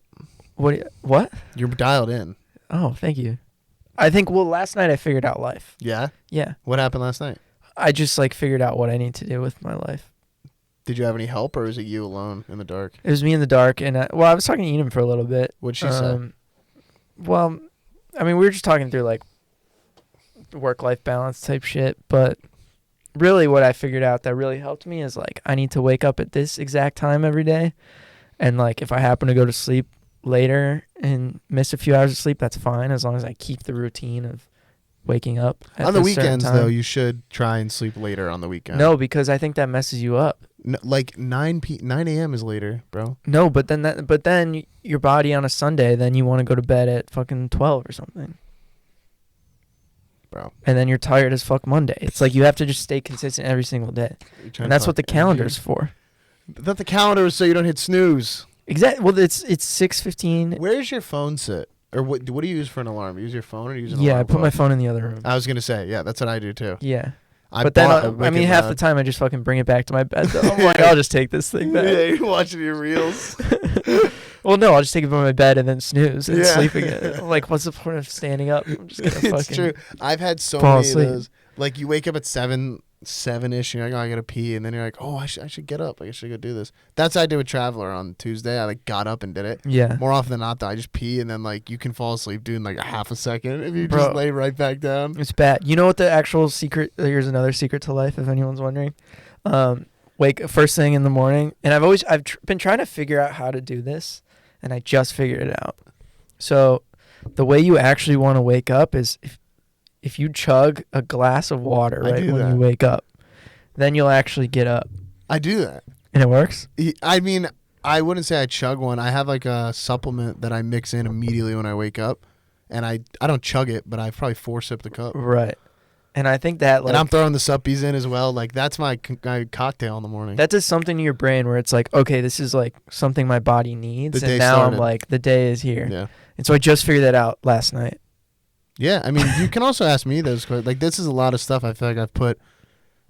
What? You're dialed in. Oh, thank you. I think last night I figured out life. Yeah? Yeah. What happened last night? I just like figured out what I need to do with my life. Did you have any help, or was it you alone in the dark? It was me in the dark, and I was talking to Eden for a little bit. What'd she say? Well, I mean, we were just talking through like work-life balance type shit, but really what I figured out that really helped me is like I need to wake up at this exact time every day, and like if I happen to go to sleep later and miss a few hours of sleep, that's fine as long as I keep the routine of waking up at On the a certain weekends, time. though, you should try and sleep later on the weekend. No, because I think that messes you up. Like 9 a.m. is later, bro. No, but then your body on a Sunday, then you want to go to bed at fucking 12 or something. Bro. And then you're tired as fuck Monday. It's like you have to just stay consistent every single day. And that's what the calendar's for. That the calendar is so you don't hit snooze. Exactly. Well, it's 6:15. Where's your phone sit? Or what do you use for an alarm? You use your phone or do you use an Yeah, alarm I put my clock? phone in the other room. I was going to say, yeah, that's what I do too. Yeah. I But then, bought a I Wicked mean, half the Loud. time I just fucking bring it back to my bed. Though. I'm like, I'll just take this thing back. Yeah, you're watching your reels. Well, no, I'll just take it from my bed and then snooze and Yeah. sleep again. I'm like, what's the point of standing up? I'm just gonna fucking. It's true. I've had so fall many asleep. of those. Like, you wake up at 7-ish, and you're like, oh, I gotta pee, and then you're like, oh, I should get up. Like, I should go do this. That's what I did with Traveler on Tuesday. I like got up and did it. Yeah. More often than not, though, I just pee, and then like you can fall asleep doing like a half a second if you Bro. just lay right back down. It's bad. You know what the actual secret? Here's another secret to life, if anyone's wondering. Wake first thing in the morning, and I've been trying to figure out how to do this, and I just figured it out. So, the way you actually want to wake up is if you chug a glass of water I right do when that. you wake up, then you'll actually get up, I do that. and it works. I mean, I wouldn't say I chug one. I have like a supplement that I mix in immediately when I wake up, and I don't chug it, but I probably 4-sip the cup. Right. And I think that, like, And I'm throwing the suppies in as well. Like that's my cocktail in the morning. that does something to your brain where it's like, okay, this is like something my body needs, The day and now started. I'm like, the day is here. Yeah. And so I just figured that out last night. Yeah. I mean, you can also ask me those questions. Like this is a lot of stuff I feel like I've put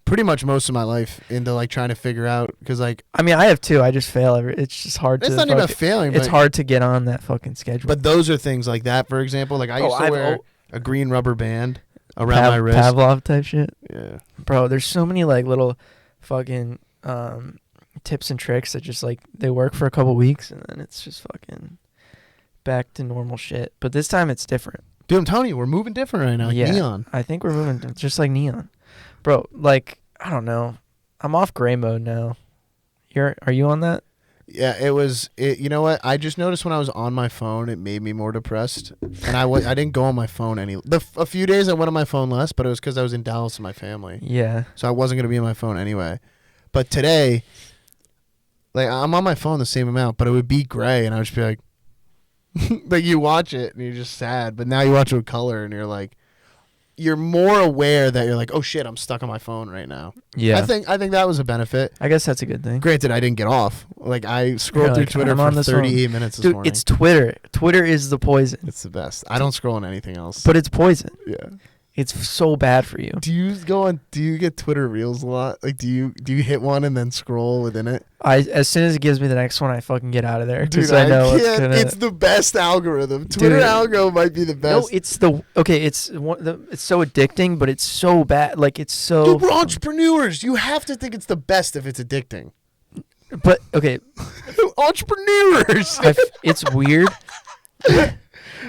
pretty much most of my life into like trying to figure out because like I mean, I have two. I just fail it's just hard it's to not even fucking- failing. it's but, hard to get on that fucking schedule. But those are things like that. For example, like I used to wear a green rubber band around my wrist. Pavlov type shit. Yeah. Bro, there's so many like little fucking tips and tricks that just like they work for a couple weeks and then it's just fucking back to normal shit. But this time it's different. Dude, I'm telling you, we're moving different right now. Like Yeah. neon. I think we're moving just like neon. Bro, like, I don't know. I'm off gray mode now. Are you on that? Yeah, you know what? I just noticed when I was on my phone, it made me more depressed, and I didn't go on my phone a few days I went on my phone less, but it was because I was in Dallas with my family, Yeah. so I wasn't gonna be on my phone anyway. But today, like I'm on my phone the same amount, but it would be gray, and I would just be like, like you watch it and you're just sad, but now you watch it with color, and you're like, you're more aware that you're like, oh shit, I'm stuck on my phone right now. Yeah. I think that was a benefit. I guess that's a good thing. Granted, I didn't get off. Like I scrolled You're through like, Twitter I'm on for this 38 minutes this Dude, morning. it's Twitter. Twitter is the poison. It's the best. I don't scroll on anything else. But it's poison. yeah. It's so bad for you. Do you get Twitter Reels a lot? Like do you hit one and then scroll within it? As soon as it gives me the next one, I fucking get out of there Dude, because I know it's can't. gonna. It's the best algorithm. Twitter Dude. algo might be the best. No, it's it's so addicting, but it's so bad. Like it's so. Dude, we're entrepreneurs. You have to think it's the best if it's addicting. But okay, Entrepreneurs. it's weird. I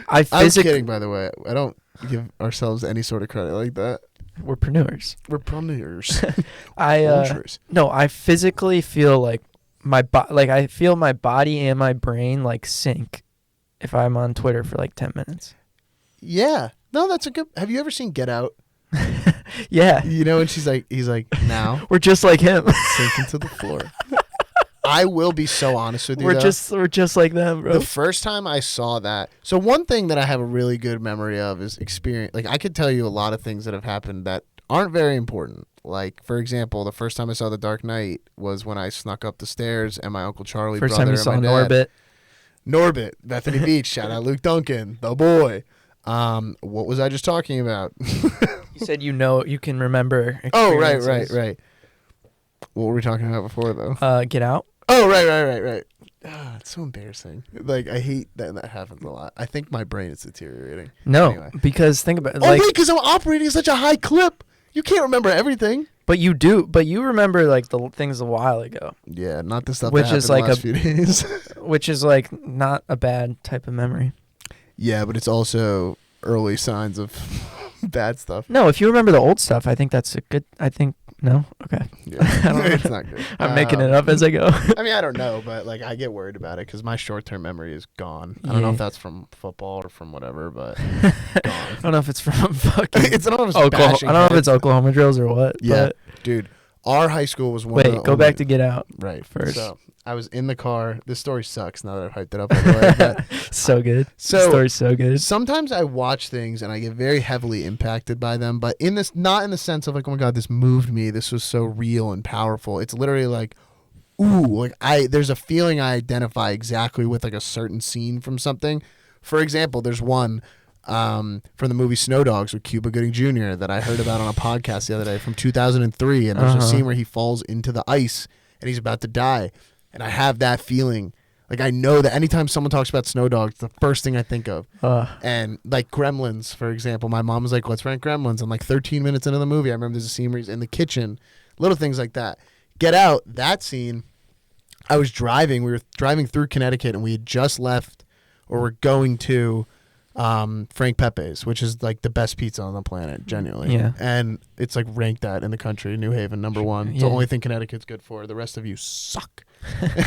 I'm physically kidding, by the way. I don't give ourselves any sort of credit like that. we're preneurs. We're preneurs. I no, I physically feel like I feel my body and my brain like sync if I'm on Twitter for like 10 minutes. Yeah. No, that's a good. Have you ever seen Get Out? Yeah, You know, and he's like, now we're just like him. sink into the floor. I will be so honest with you. we're though. just like them, bro. The first time I saw that. So one thing that I have a really good memory of is experience. Like I could tell you a lot of things that have happened that aren't very important. Like for example, the first time I saw The Dark Knight was when I snuck up the stairs and my Uncle Charlie. First brother time you and saw my dad- Norbit. Norbit, Bethany Beach. Shout out Luke Duncan, the boy. What was I just talking about? You said you can remember. Oh, right. experiences. What were we talking about before though? Get Out. Oh, right. Ah, it's so embarrassing. Like I hate that happens a lot. I think my brain is deteriorating. No, Anyway. because think about it. Oh Like, wait, because I'm operating at such a high clip. You can't remember everything. but you do. But you remember like the things a while ago, Yeah, not the stuff Which that is happened like the last few days. which is like not a bad type of memory. Yeah, but it's also early signs of bad stuff. No, if you remember the old stuff, I think that's a good. I think no. Okay, Yeah. I don't know. It's not good. I'm making it up as I go. I mean, I don't know, but like I get worried about it because my short-term memory is gone. I don't know Yeah. if that's from football or from whatever, but I gone. don't know if it's from fucking It's not Oklahoma. bashing I don't know if heads. it's Oklahoma drills or what. Yeah, dude. Our high school was But one. of wait, the go only- back to Get Out. right first. So I was in the car. This story sucks now that I've hyped it up. By the way, but So good. So- the story's so good. sometimes I watch things and I get very heavily impacted by them, but in this, not in the sense of like, oh my god, this moved me. This was so real and powerful. It's literally like, ooh, like there's a feeling I identify exactly with like a certain scene from something. For example, there's one from the movie Snow Dogs with Cuba Gooding Jr. that I heard about on a podcast the other day from 2003, and there's a scene where he falls into the ice and he's about to die, and I have that feeling. Like I know that anytime someone talks about Snow Dogs, the first thing I think of. And like Gremlins, for example, my mom was like, let's rent Gremlins. And like 13 minutes into the movie, I remember there's a scene where he's in the kitchen, little things like that. Get Out, that scene, I was driving. We were driving through Connecticut and we had just left or we're going to Frank Pepe's, which is like the best pizza on the planet, genuinely. Yeah. And it's like ranked that in the country, New Haven, #1. It's the Yeah. only thing Connecticut's good for. The rest of you suck.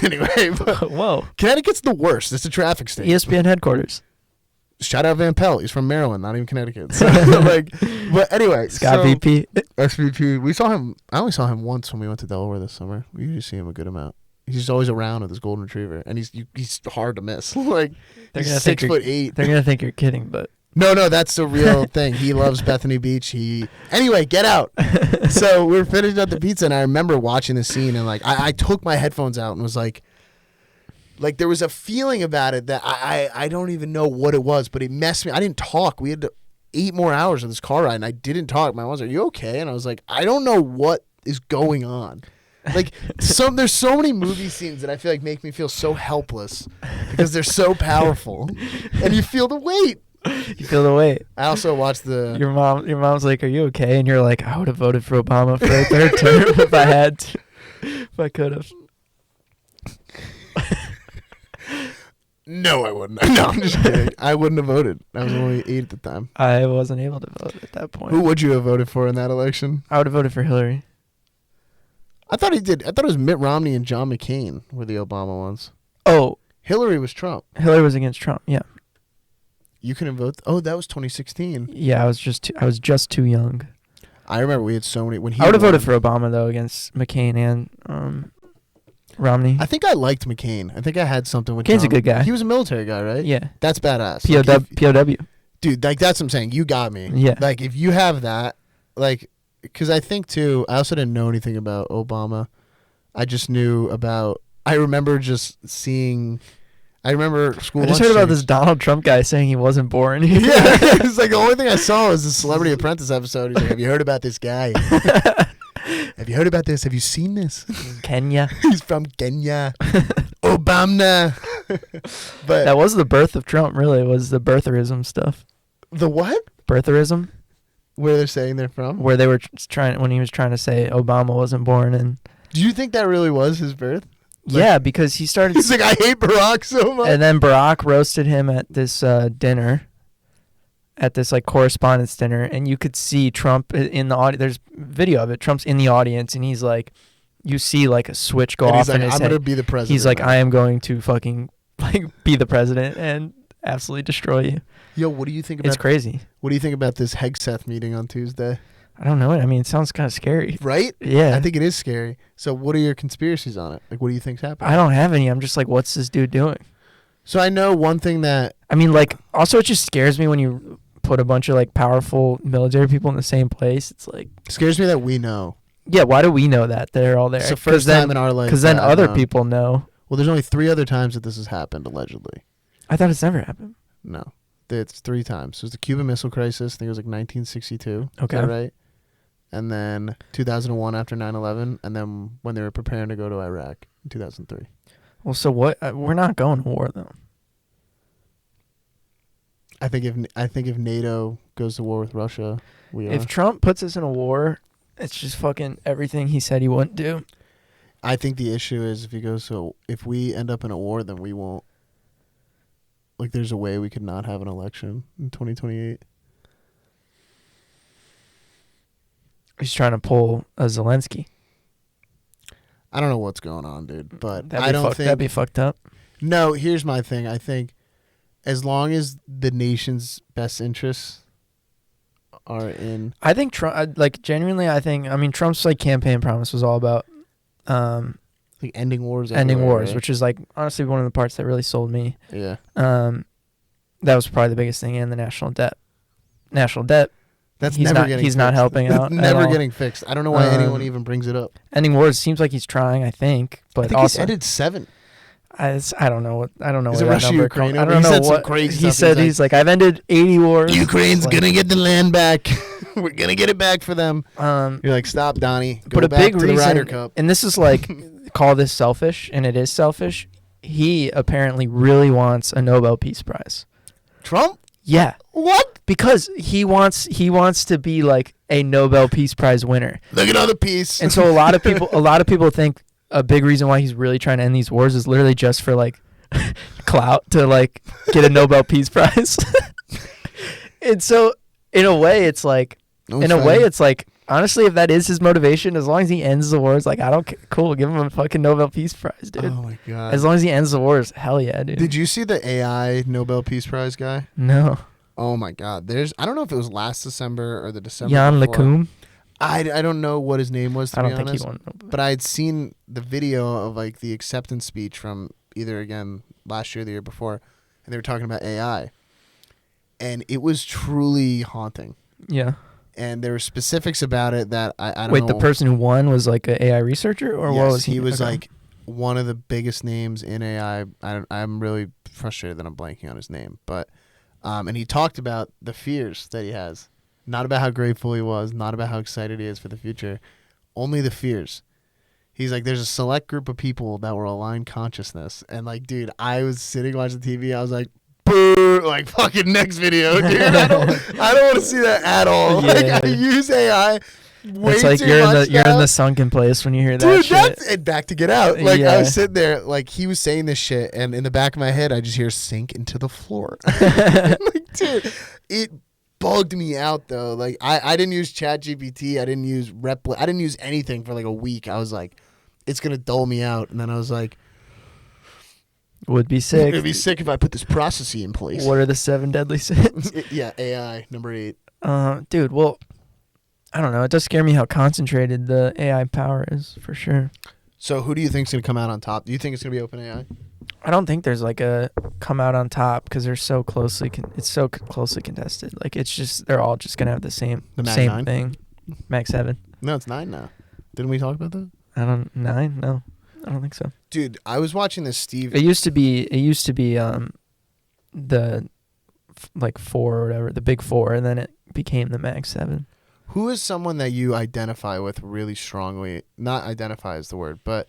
Anyway, but Whoa. Connecticut's the worst. It's a traffic state. ESPN headquarters. Shout out Van Pelt. He's from Maryland, not even Connecticut. So, like, but anyway, Scott so, VP. SVP. We saw him. I only saw him once when we went to Delaware this summer. We usually see him a good amount. He's always around with his golden retriever, and he's hard to miss. Like They're he's gonna think 6'8". They're gonna think you're kidding, but No, that's the real thing. He loves Bethany Beach. Anyway, get out. So we were finishing up the pizza, and I remember watching the scene, and like I took my headphones out and was like there was a feeling about it that I don't even know what it was, but it messed me. I didn't talk. We had 8 more hours of this car ride, and I didn't talk. My mom was like, "Are you okay?" And I was like, "I don't know what is going on." Like there's so many movie scenes that I feel like make me feel so helpless because they're so powerful, and you feel the weight. you feel the weight. I also watched the. Your mom's like, "Are you okay?" And you're like, "I would have voted for Obama for a third term if I had to, if I could have." No, I wouldn't. No, I'm just kidding. I wouldn't have voted. I was only 8 at the time. I wasn't able to vote at that point. Who would you have voted for in that election? I would have voted for Hillary. I thought he did. I thought it was Mitt Romney and John McCain were the Obama ones. Oh, Hillary was Trump. Hillary was against Trump. Yeah. You couldn't vote. Oh, that was 2016. Yeah, I was just too young. I remember we had so many when he. I would have won. voted for Obama though against McCain and Romney. I think I liked McCain. I think I had something with. McCain's a John. good guy. He was a military guy, right? Yeah. That's badass. POW. Dude, like that's what I'm saying. You got me. Yeah. Like if you have that, like, because I think too. I also didn't know anything about Obama. I just knew about. I remember just seeing. I remember school. I just lunch heard about things. this Donald Trump guy saying he wasn't born. Yeah, it's like the only thing I saw was the Celebrity Apprentice episode. He's like, "Have you heard about this guy? Have you heard about this? Have you seen this? Kenya. He's from Kenya, Obama." But That was the birth of Trump. Really, was the birtherism stuff. the what? Birtherism, Where they're saying they're from? where they were trying when he was trying to say Obama wasn't born, and Do you think that really was his birth? Like- yeah, because he started. He's like, "I hate Barack so much." And then Barack roasted him at this dinner, at this like correspondence dinner, and you could see Trump in the audience. There's video of it. Trump's in the audience, and he's like, you see like a switch go And off he's like, in his "I'm head. gonna be the president." He's like, now." I am going to fucking like be the president and absolutely destroy you. Yo, what do you think about? It's crazy. What do you think about this Hegseth meeting on Tuesday? I don't know. I mean, it sounds kind of scary. Right? Yeah. I think it is scary. So, what are your conspiracies on it? Like, what do you think's happening? I don't have any. I'm just like, what's this dude doing? So I know one thing that I mean, like, also it just scares me when you put a bunch of like powerful military people in the same place. It's like, scares me that we know. yeah, why do we know that they're all there? It's the first time in our life. Because then that I've other known. people know. Well, there's only 3 other times that this has happened, allegedly. I thought it's never happened. No. It's 3 times. So it was the Cuban Missile Crisis. I think it was like 1962. Okay. Is that right? And then 2001 after 9/11. And then when they were preparing to go to Iraq in 2003. Well, so what? We're not going to war though. I think if NATO goes to war with Russia, we are. If Trump puts us in a war, it's just fucking everything he said he wouldn't do. I think the issue is if we end up in a war, then we won't. Like, there's a way we could not have an election in 2028. He's trying to pull a Zelensky. I don't know what's going on, dude, but That'd I be don't think. that'd be fucked up. No, here's my thing. I think as long as the nation's best interests are in. I think Trump, like genuinely, I mean, Trump's like campaign promise was all about Like ending wars. ending everywhere, wars, right? which is like honestly one of the parts that really sold me. Yeah. That was probably the biggest thing, and the national debt. National debt. That's he's never not. getting He's fixed. not helping That's out. never at all. getting fixed. I don't know why anyone Um, even brings it up. Ending wars seems like he's trying. I think, but I think also he's ended 7. I don't know what. I don't know Is where it that Russia, number Ukraine? comes- I He don't know said some what crazy he stuff. said. He's like, I've ended 80 wars. Ukraine's Like, gonna get the land back. We're gonna get it back for them. You're like, stop, Donnie. Go but a back big to the reason, Ryder Cup. and this is like, call this selfish, and it is selfish. He apparently really wants a Nobel Peace Prize. Trump? Yeah, What? because he wants to be like a Nobel Peace Prize winner. Look at all the peace. And so a lot of people think a big reason why he's really trying to end these wars is literally just for like clout to like get a Nobel Peace Prize. And so in a way it's like honestly, if that is his motivation, as long as he ends the wars, like I don't cool, give him a fucking Nobel Peace Prize, dude. Oh my god. As long as he ends the wars, hell yeah, dude. Did you see the AI Nobel Peace Prize guy? No. Oh my god. I don't know if it was last December or the December Jan before. LeCun. I don't know what his name was, to I be don't think honest. he won't know. But I had seen the video of like the acceptance speech from either again last year or the year before, and they were talking about AI, and it was truly haunting. Yeah. And there were specifics about it that I don't know. Wait, the person who won was like an AI researcher, or yes, what was he? He was Okay. like one of the biggest names in AI. I'm really frustrated that I'm blanking on his name, but and he talked about the fears that he has, not about how grateful he was, not about how excited he is for the future, only the fears. He's like, there's a select group of people that will align consciousness, and like, dude, I was sitting watching TV, I was like, boo, like fucking next video, dude. I don't want to see that at all. Yeah. Like, I use AI. Way It's like too you're in much the now. sunken place when you hear that Dude, shit. that's and back to Get Out. Like I Yeah. was sitting there, like he was saying this shit, and in the back of my head, I just hear sink into the floor. Like, dude, it bugged me out though. Like I didn't use ChatGPT, I didn't use Replit, I didn't use anything for like a week. I was like, it's gonna dull me out, and then I was like, Would be sick. it'd be sick if I put this processy in place. What are the 7 deadly sins? Yeah, AI number 8. Dude, well, I don't know. It does scare me how concentrated the AI power is, for sure. So who do you think's gonna come out on top? Do you think it's gonna be OpenAI? I don't think there's like a come out on top because they're so closely. It's so closely contested. Like it's just they're all just gonna have the same Mag same 9? thing. Mag 7. No, it's 9 now. Didn't we talk about that? 9. No, I don't think so. Dude, I was watching this Steve. It used to be the like 4 or whatever, the big 4, and then it became the Mag 7. Who is someone that you identify with really strongly? Not identify is the word, but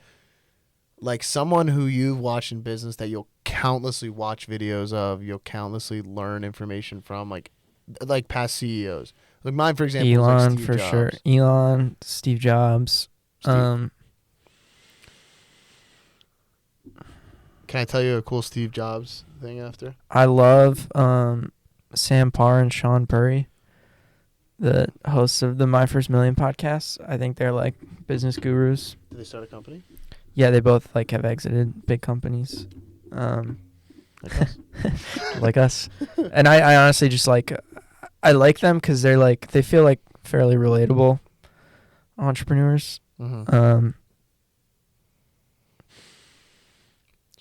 like someone who you've watched in business that you'll countlessly watch videos of, you'll countlessly learn information from, like past CEOs. Like mine, for example, is like Elon Steve for Jobs. sure. Elon, Steve Jobs. Steve- Can I tell you a cool Steve Jobs thing after? I love Sam Parr and Sean Purry, the hosts of the My First Million podcast. I think they're like business gurus. Did they start a company? Yeah, they both like have exited big companies, Like us? like us. And I honestly just I like them because they're like they feel like fairly relatable entrepreneurs. Mm-hmm.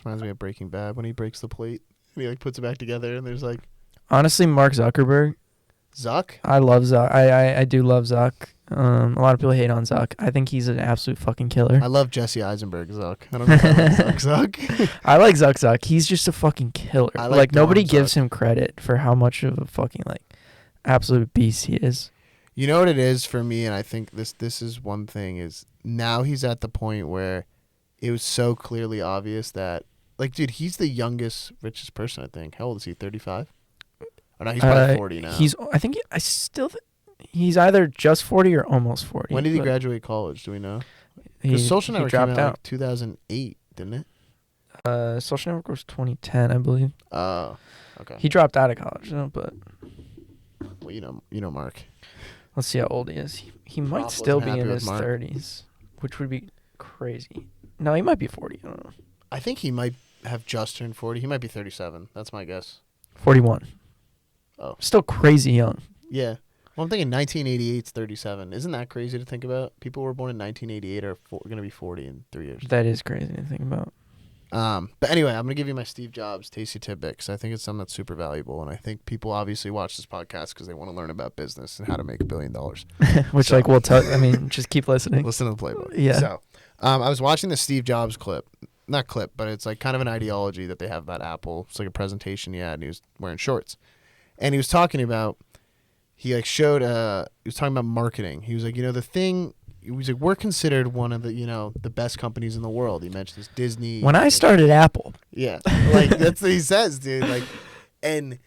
Reminds me of Breaking Bad when he breaks the plate and he like puts it back together and there's like Honestly, Mark Zuckerberg. Zuck. I love Zuck. I do love Zuck. A lot of people hate on Zuck. I think he's an absolute fucking killer. I love Jesse Eisenberg Zuck. I don't know if I like Zuck. I like Zuck. He's just a fucking killer. I Like like nobody Dom gives Zuck. him credit for how much of a fucking like absolute beast he is. You know what it is for me, and I think this is one thing, is now he's at the point where it was so clearly obvious that, like, dude, he's the youngest, richest person, I think. How old is he, 35? Or no, he's probably 40 now. He's either just 40 or almost 40. When did he but graduate college, do we know? He, Because Social he Network came dropped out out. like 2008, didn't it? Social Network was 2010, I believe. Oh, okay. He dropped out of college, though, but Well, you know Mark. let's see how old he is. He might Roth still wasn't be in happy with his Mark. 30s, which would be crazy. No, he might be 40. I don't know. I think he might have just turned 40. He might be 37. That's my guess. 41. Oh. Still crazy young. Yeah. Well, I'm thinking 1988's 37. Isn't that crazy to think about? People who were born in 1988 are going to be 40 in 3 years. That is crazy to think about. But anyway, I'm going to give you my Steve Jobs tasty tidbit because I think it's something that's super valuable. And I think people obviously watch this podcast because they want to learn about business and how to make $1 billion. Which, So- like, we'll tell. I mean, just keep listening. Listen to the playbook. Yeah. So I was watching the Steve Jobs clip. Not clip, but it's like kind of an ideology that they have about Apple. It's like a presentation he had, and he was wearing shorts. And he was talking about, he was talking about marketing. He was like, the thing, he was like, we're considered one of the, the best companies in the world. He mentioned this Disney. When I started Apple, Yeah. Like, that's what he says, dude. Like, and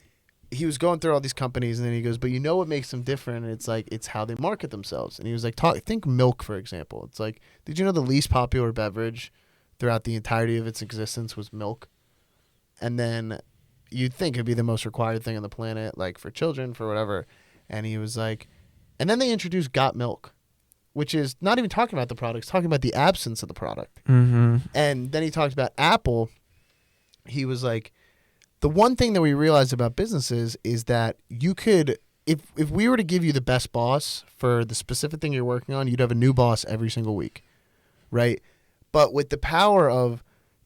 he was going through all these companies, and then he goes, but you know what makes them different? And it's like, it's how they market themselves. And he was like, think milk, for example. It's like, did you know the least popular beverage throughout the entirety of its existence was milk? And then you'd think it'd be the most required thing on the planet, like for children, for whatever. And he was like, and then they introduced Got Milk, which is not even talking about the product, it's talking about the absence of the product. mm-hmm. And then he talked about Apple. He was like, the one thing that we realized about businesses is that you could, if we were to give you the best boss for the specific thing you're working on, you'd have a new boss every single week, right? But with the power of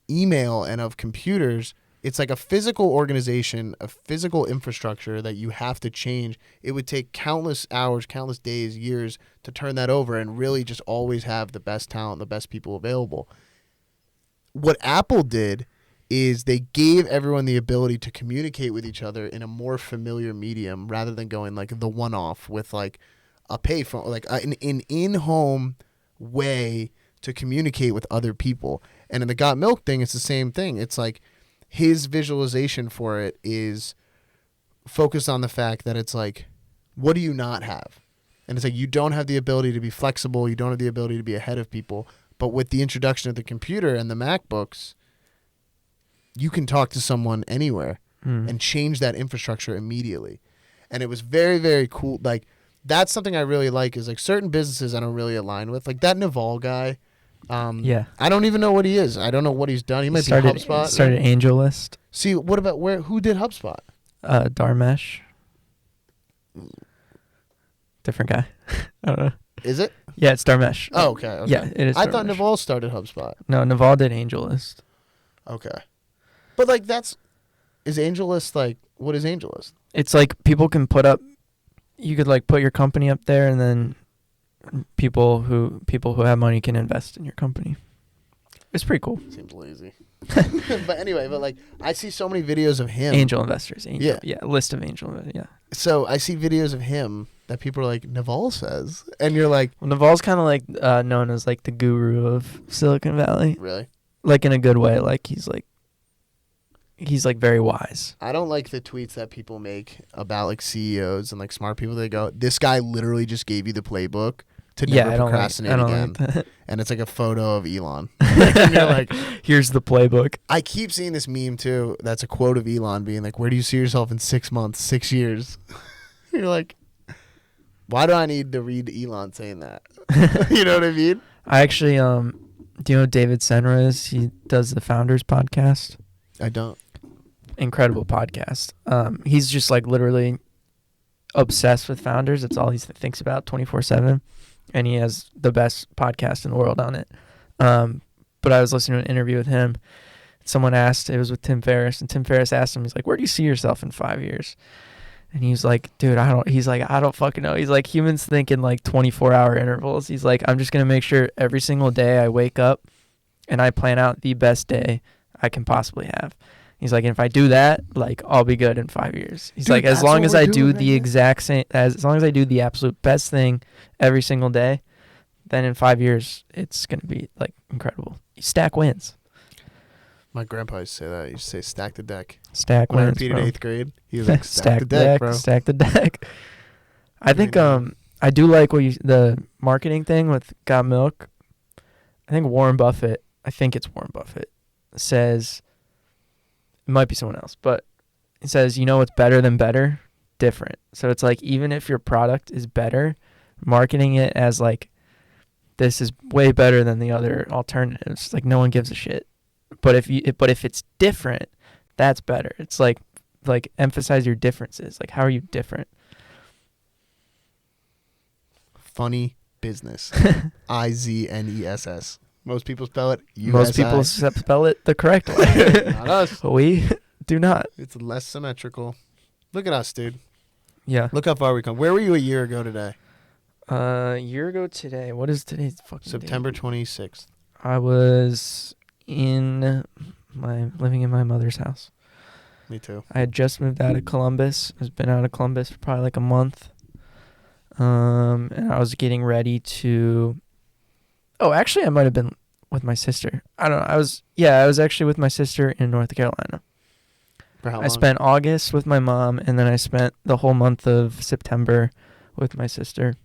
email and of computers, it's like a physical organization, a physical infrastructure that you have to change. It would take countless hours, countless days, years to turn that over and really just always have the best talent, the best people available. What Apple did is they gave everyone the ability to communicate with each other in a more familiar medium rather than going like the one-off with like a payphone, like an in-home way to communicate with other people. And in the Got Milk thing, it's the same thing. It's like his visualization for it is focused on the fact that it's like, what do you not have? And it's like, you don't have the ability to be flexible. You don't have the ability to be ahead of people. But with the introduction of the computer and the MacBooks, you can talk to someone anywhere and change that infrastructure immediately. And it was very, very cool. Like, that's something I really like is like certain businesses I don't really align with. Like that Naval guy. Yeah. I don't even know what he is. I don't know what he's done. He might be HubSpot. Started AngelList. See, what about who did HubSpot? Dharmesh. Different guy. I don't know. Is it? Yeah, it's Dharmesh. Oh, okay. Yeah, it is. I thought Dharmesh. Naval started HubSpot. No, Naval did AngelList. Okay. But like is AngelList like, what is AngelList? It's like people can you could like put your company up there, and then people who have money can invest in your company. It's pretty cool. Seems lazy. But anyway, like I see so many videos of him. Angel investors. Yeah. A list of angel. Yeah. So I see videos of him that people are like, Naval says. And you're like, Well, Naval's kind of like known as like the guru of Silicon Valley. really? Like in a good way. Like he's like very wise. I don't like the tweets that people make about like CEOs and like smart people. They go, this guy literally just gave you the playbook to never procrastinate again. Like that. And it's like a photo of Elon. And you're like, here's the playbook. I keep seeing this meme too. That's a quote of Elon being like, where do you see yourself in 6 months, 6 years? You're like, why do I need to read Elon saying that? You know what I mean? I actually, do you know who David Senra is? He does the Founders podcast. I don't. Incredible podcast. He's just like literally obsessed with founders. That's all he thinks about 24/7. And he has the best podcast in the world on it. But I was listening to an interview with him. Someone asked, it was with Tim Ferriss, and Tim Ferriss asked him, he's like, where do you see yourself in 5 years? And he was like, dude, I don't fucking know. He's like, humans think in like 24-hour intervals. He's like, I'm just going to make sure every single day I wake up and I plan out the best day I can possibly have. He's like, and if I do that, like, I'll be good in 5 years. He's like, as long as I do the exact same, as long as I do the absolute best thing every single day, then in 5 years, it's going to be, like, incredible. You stack wins. My grandpa used to say that. He used to say, stack the deck. Stack When I wins, repeated bro. 8th grade, he was like, stack the deck, bro. Stack the deck. I think I do like the marketing thing with Got Milk. I think it's Warren Buffett, says, it might be someone else, but it says, you know what's better than better? Different. So it's like, even if your product is better, marketing it as like, this is way better than the other alternatives, like no one gives a shit. But if it's different, that's better. It's like emphasize your differences. Like, how are you different? Funny business. IZNESS. Most people spell it USI. Most people spell it the correct way. Not us. We do not. It's less symmetrical. Look at us, dude. Yeah. Look how far we come. Where were you a year ago today? A year ago today. What is today's fucking September date? 26th. I was living in my mother's house. Me too. I had just moved out of Columbus. I've been out of Columbus for probably like a month. And I was getting ready to... Oh, actually, I might have been with my sister. I don't know. I was actually with my sister in North Carolina. For how long? I spent August with my mom, and then I spent the whole month of September with my sister.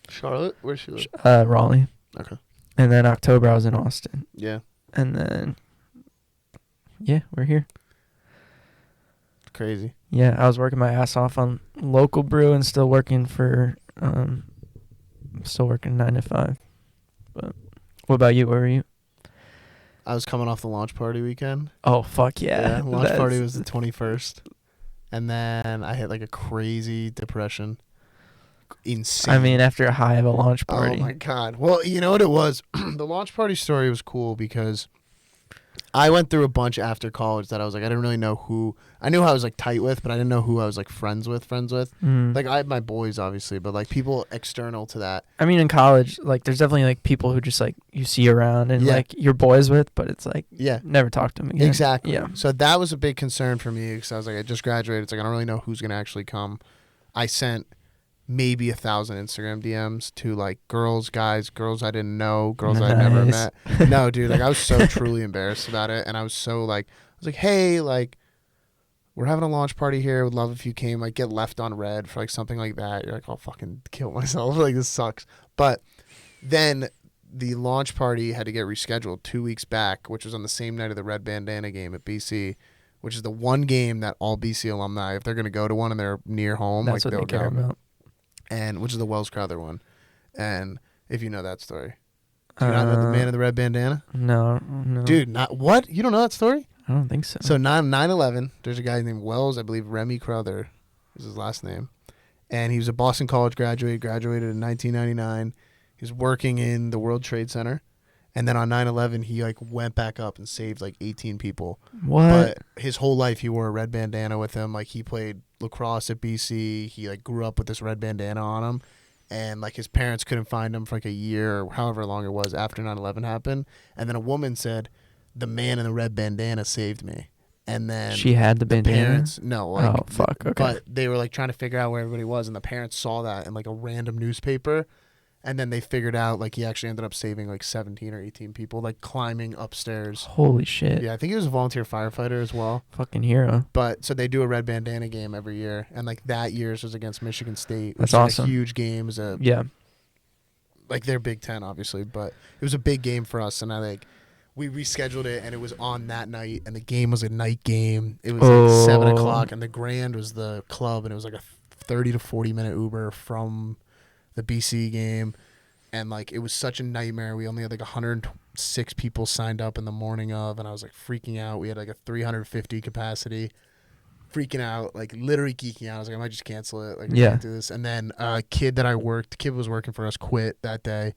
Charlotte? Where's she live? Raleigh. Okay. And then October, I was in Austin. Yeah. And then, yeah, we're here. Crazy. Yeah, I was working my ass off on local brew and still working 9 to 5. But what about you? Where were you? I was coming off the launch party weekend. Oh, fuck yeah. Launch party was the 21st. and then I hit like a crazy depression. Insane. I mean, after a high of a launch party. Oh my god. Well, you know what it was? The launch party story was cool because I went through a bunch after college that I was like, I didn't really know who. I knew who I was like tight with, but I didn't know who I was like friends with. Mm. Like I had my boys obviously, but like people external to that. I mean, in college, like, there's definitely like people who just like you see around and Yeah. like you're boys with, but it's like Yeah. never talk to them again. Exactly. Yeah. So that was a big concern for me because I was like, I just graduated. It's like I don't really know who's gonna actually come. I sent maybe 1,000 Instagram DMs to like girls I didn't know, girls I'd never Nice. met. No, dude, like I was so truly embarrassed about it, and I was so like, I was like, hey, like, we're having a launch party here. Would love if you came. Like, get left on red for like something like that. You're like, I'll fucking kill myself. Like this sucks. But then the launch party had to get rescheduled 2 weeks back, which was on the same night of the red bandana game at BC. Which is the one game that all BC alumni, if they're gonna go to one and they're near home, That's like what they'll they care go. about. And which is the Wells Crowther one. And if you know that story. Do you not know the man in the red bandana? No. Dude, not what? You don't know that story? I don't think so. So 9/11, there's a guy named Wells, I believe Remy Crowther is his last name. And he was a Boston College graduate, graduated in 1999. He was working in the World Trade Center. And then on 9/11, he like went back up and saved like 18 people. What? But his whole life he wore a red bandana with him. Like he played lacrosse at BC. He like grew up with this red bandana on him. And like his parents couldn't find him for like a year or however long it was after 9/11 happened. And then a woman said, the man in the red bandana saved me. And then She had the bandana? parents, no, like, Oh, fuck, okay. But they were like trying to figure out where everybody was, and the parents saw that in like a random newspaper, and then they figured out like he actually ended up saving like 17 or 18 people, like climbing upstairs. Holy shit. Yeah, I think he was a volunteer firefighter as well. Fucking hero. But so they do a red bandana game every year, and like that year's was against Michigan State. That's which is, like, awesome. a huge game. Is a Yeah. like they're Big Ten obviously, but it was a big game for us, and I like. We rescheduled it, and it was on that night, and the game was a night game. It was like 7 o'clock, and the Grand was the club, and it was like a 30 to 40-minute Uber from the BC game, and like it was such a nightmare. We only had like 106 people signed up in the morning of, and I was like freaking out. We had like a 350 capacity, freaking out, like literally geeking out. I was like, I might just cancel it. Like, I Yeah. can't do this. And then a kid was working for us, quit that day.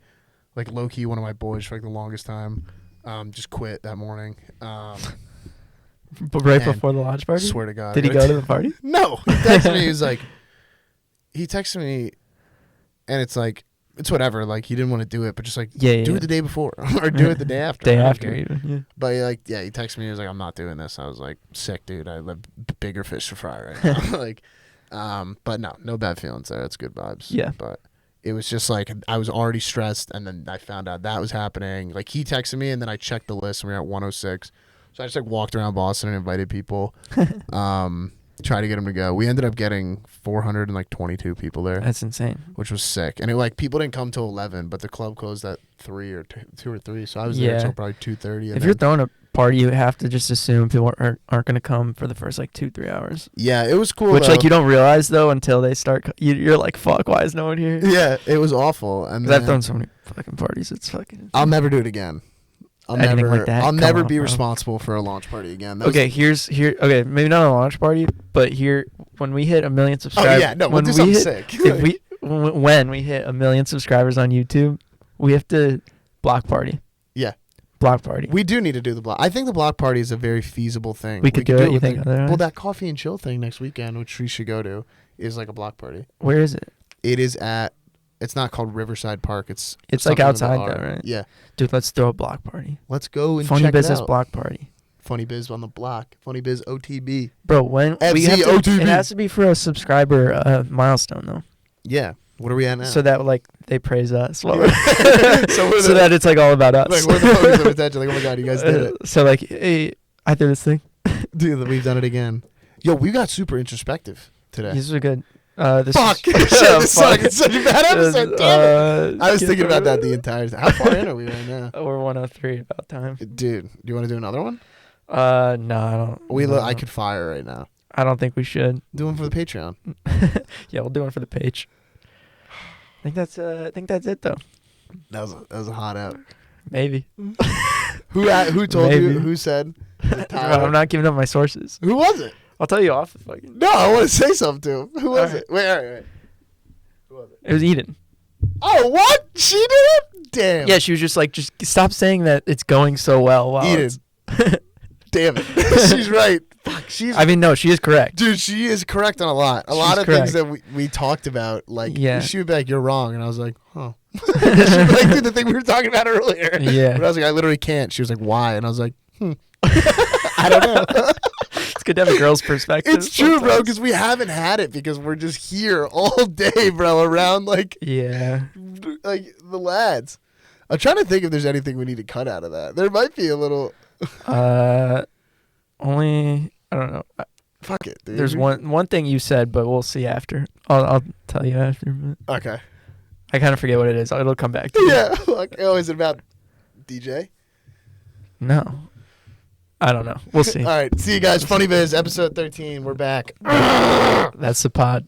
Like low key, one of my boys for like the longest time. Just quit that morning. But right And before the launch party? Swear to God. Did he go to the party? No. He texted me. He texted me, and it's like, it's whatever. Like, he didn't want to do it, but just like, Yeah, do yeah. it the day before or do it the day after. Day I don't after, care. even. Yeah. But he texted me. He was like, I'm not doing this. I was like, sick, dude. I let bigger fish to fry right now. Like, but no bad feelings there. It's good vibes. Yeah. But it was just like I was already stressed, and then I found out that was happening. Like he texted me, and then I checked the list, and we were at 106. So I just like walked around Boston and invited people, try to get them to go. We ended up getting 422 people there, That's insane. which was sick. And it like people didn't come till 11, but the club closed at 3 or 2 or 3. So I was there Yeah. till probably 2:30. If you're throwing a party, you have to just assume people aren't going to come for the first like 2-3 hours. yeah, it was cool. Which though. like you don't realize though until they start. You're like, fuck, why is no one here? Yeah, it was awful. And 'Cause I've then thrown so many fucking parties. It's fucking. I'll never do it again. Anything like that? I'll Come never on, be bro. responsible for a launch party again. That was- Okay, okay, maybe not a launch party, but here when we hit 1 million subscribers. Oh yeah, no, we'll when do we something hit, sick. when we hit 1 million subscribers on YouTube, we have to block party. Yeah. Block party. We do need to do the block. I think the block party is a very feasible thing. We could do it, you with think, the- otherwise? well, that coffee and chill thing next weekend, which we should go to, is like a block party. Where is it? It is at. It's not called Riverside Park. It's like something with outside an R. though, right? Yeah. Dude, let's throw a block party. Let's go and Funny check business it out. block party. Funny Biz on the block. Funny Biz OTB. Bro, when we have to, FZOTB. it has to be for a subscriber milestone though. Yeah. What are we at now? So that like they praise us. Well, So we're so that it's like all about us. like we're the focus of attention. Like, oh my God, you guys did it. So like, hey, I did this thing. Dude, we've done it again. Yo, we got super introspective today. These are good. This Fuck. is- Shit, this sucks. It's such a bad episode. Damn it. I was get thinking about that rid the of entire time. How far in are we right now? it. We're 103 about time. Dude, do you want to do another one? No, I don't. I could fire right now. I don't think we should. Do one for the Patreon. Yeah, we'll do one for the page. I think that's it though. That was a hot out. Maybe. Who told you? Maybe. Who said? I'm not giving up my sources. Who was it? I'll tell you off the fucking. No, I want to say something to him. Who was All right. it? Wait, all right. Who was it? It was Eden. Oh, what? She did it? Damn. Yeah, she was just like, just stop saying that it's going so well. While Eden. it's- Damn it. She's right. Fuck, she's... I mean, no, she is correct. Dude, she is correct on a lot. A lot She's of things that we talked about, like, Yeah. she would be like, you're wrong. And I was like, huh. She'd be like, dude, the thing we were talking about earlier. Yeah. But I was like, I literally can't. She was like, why? And I was like, I don't know. It's good to have a girl's perspective. It's true, bro, sometimes. because we haven't had it because we're just here all day, bro, around, like Yeah. the lads. I'm trying to think if there's anything we need to cut out of that. There might be a little... Only I don't know. Fuck it, dude. There's one thing you said, but we'll see after. I'll tell you after. But Okay. I kind of forget what it is. It'll come back to me. Yeah. Like, oh, is it about DJ? No. I don't know. We'll see. All right. See you guys. Funny Biz, episode 13. We're back. That's the pod.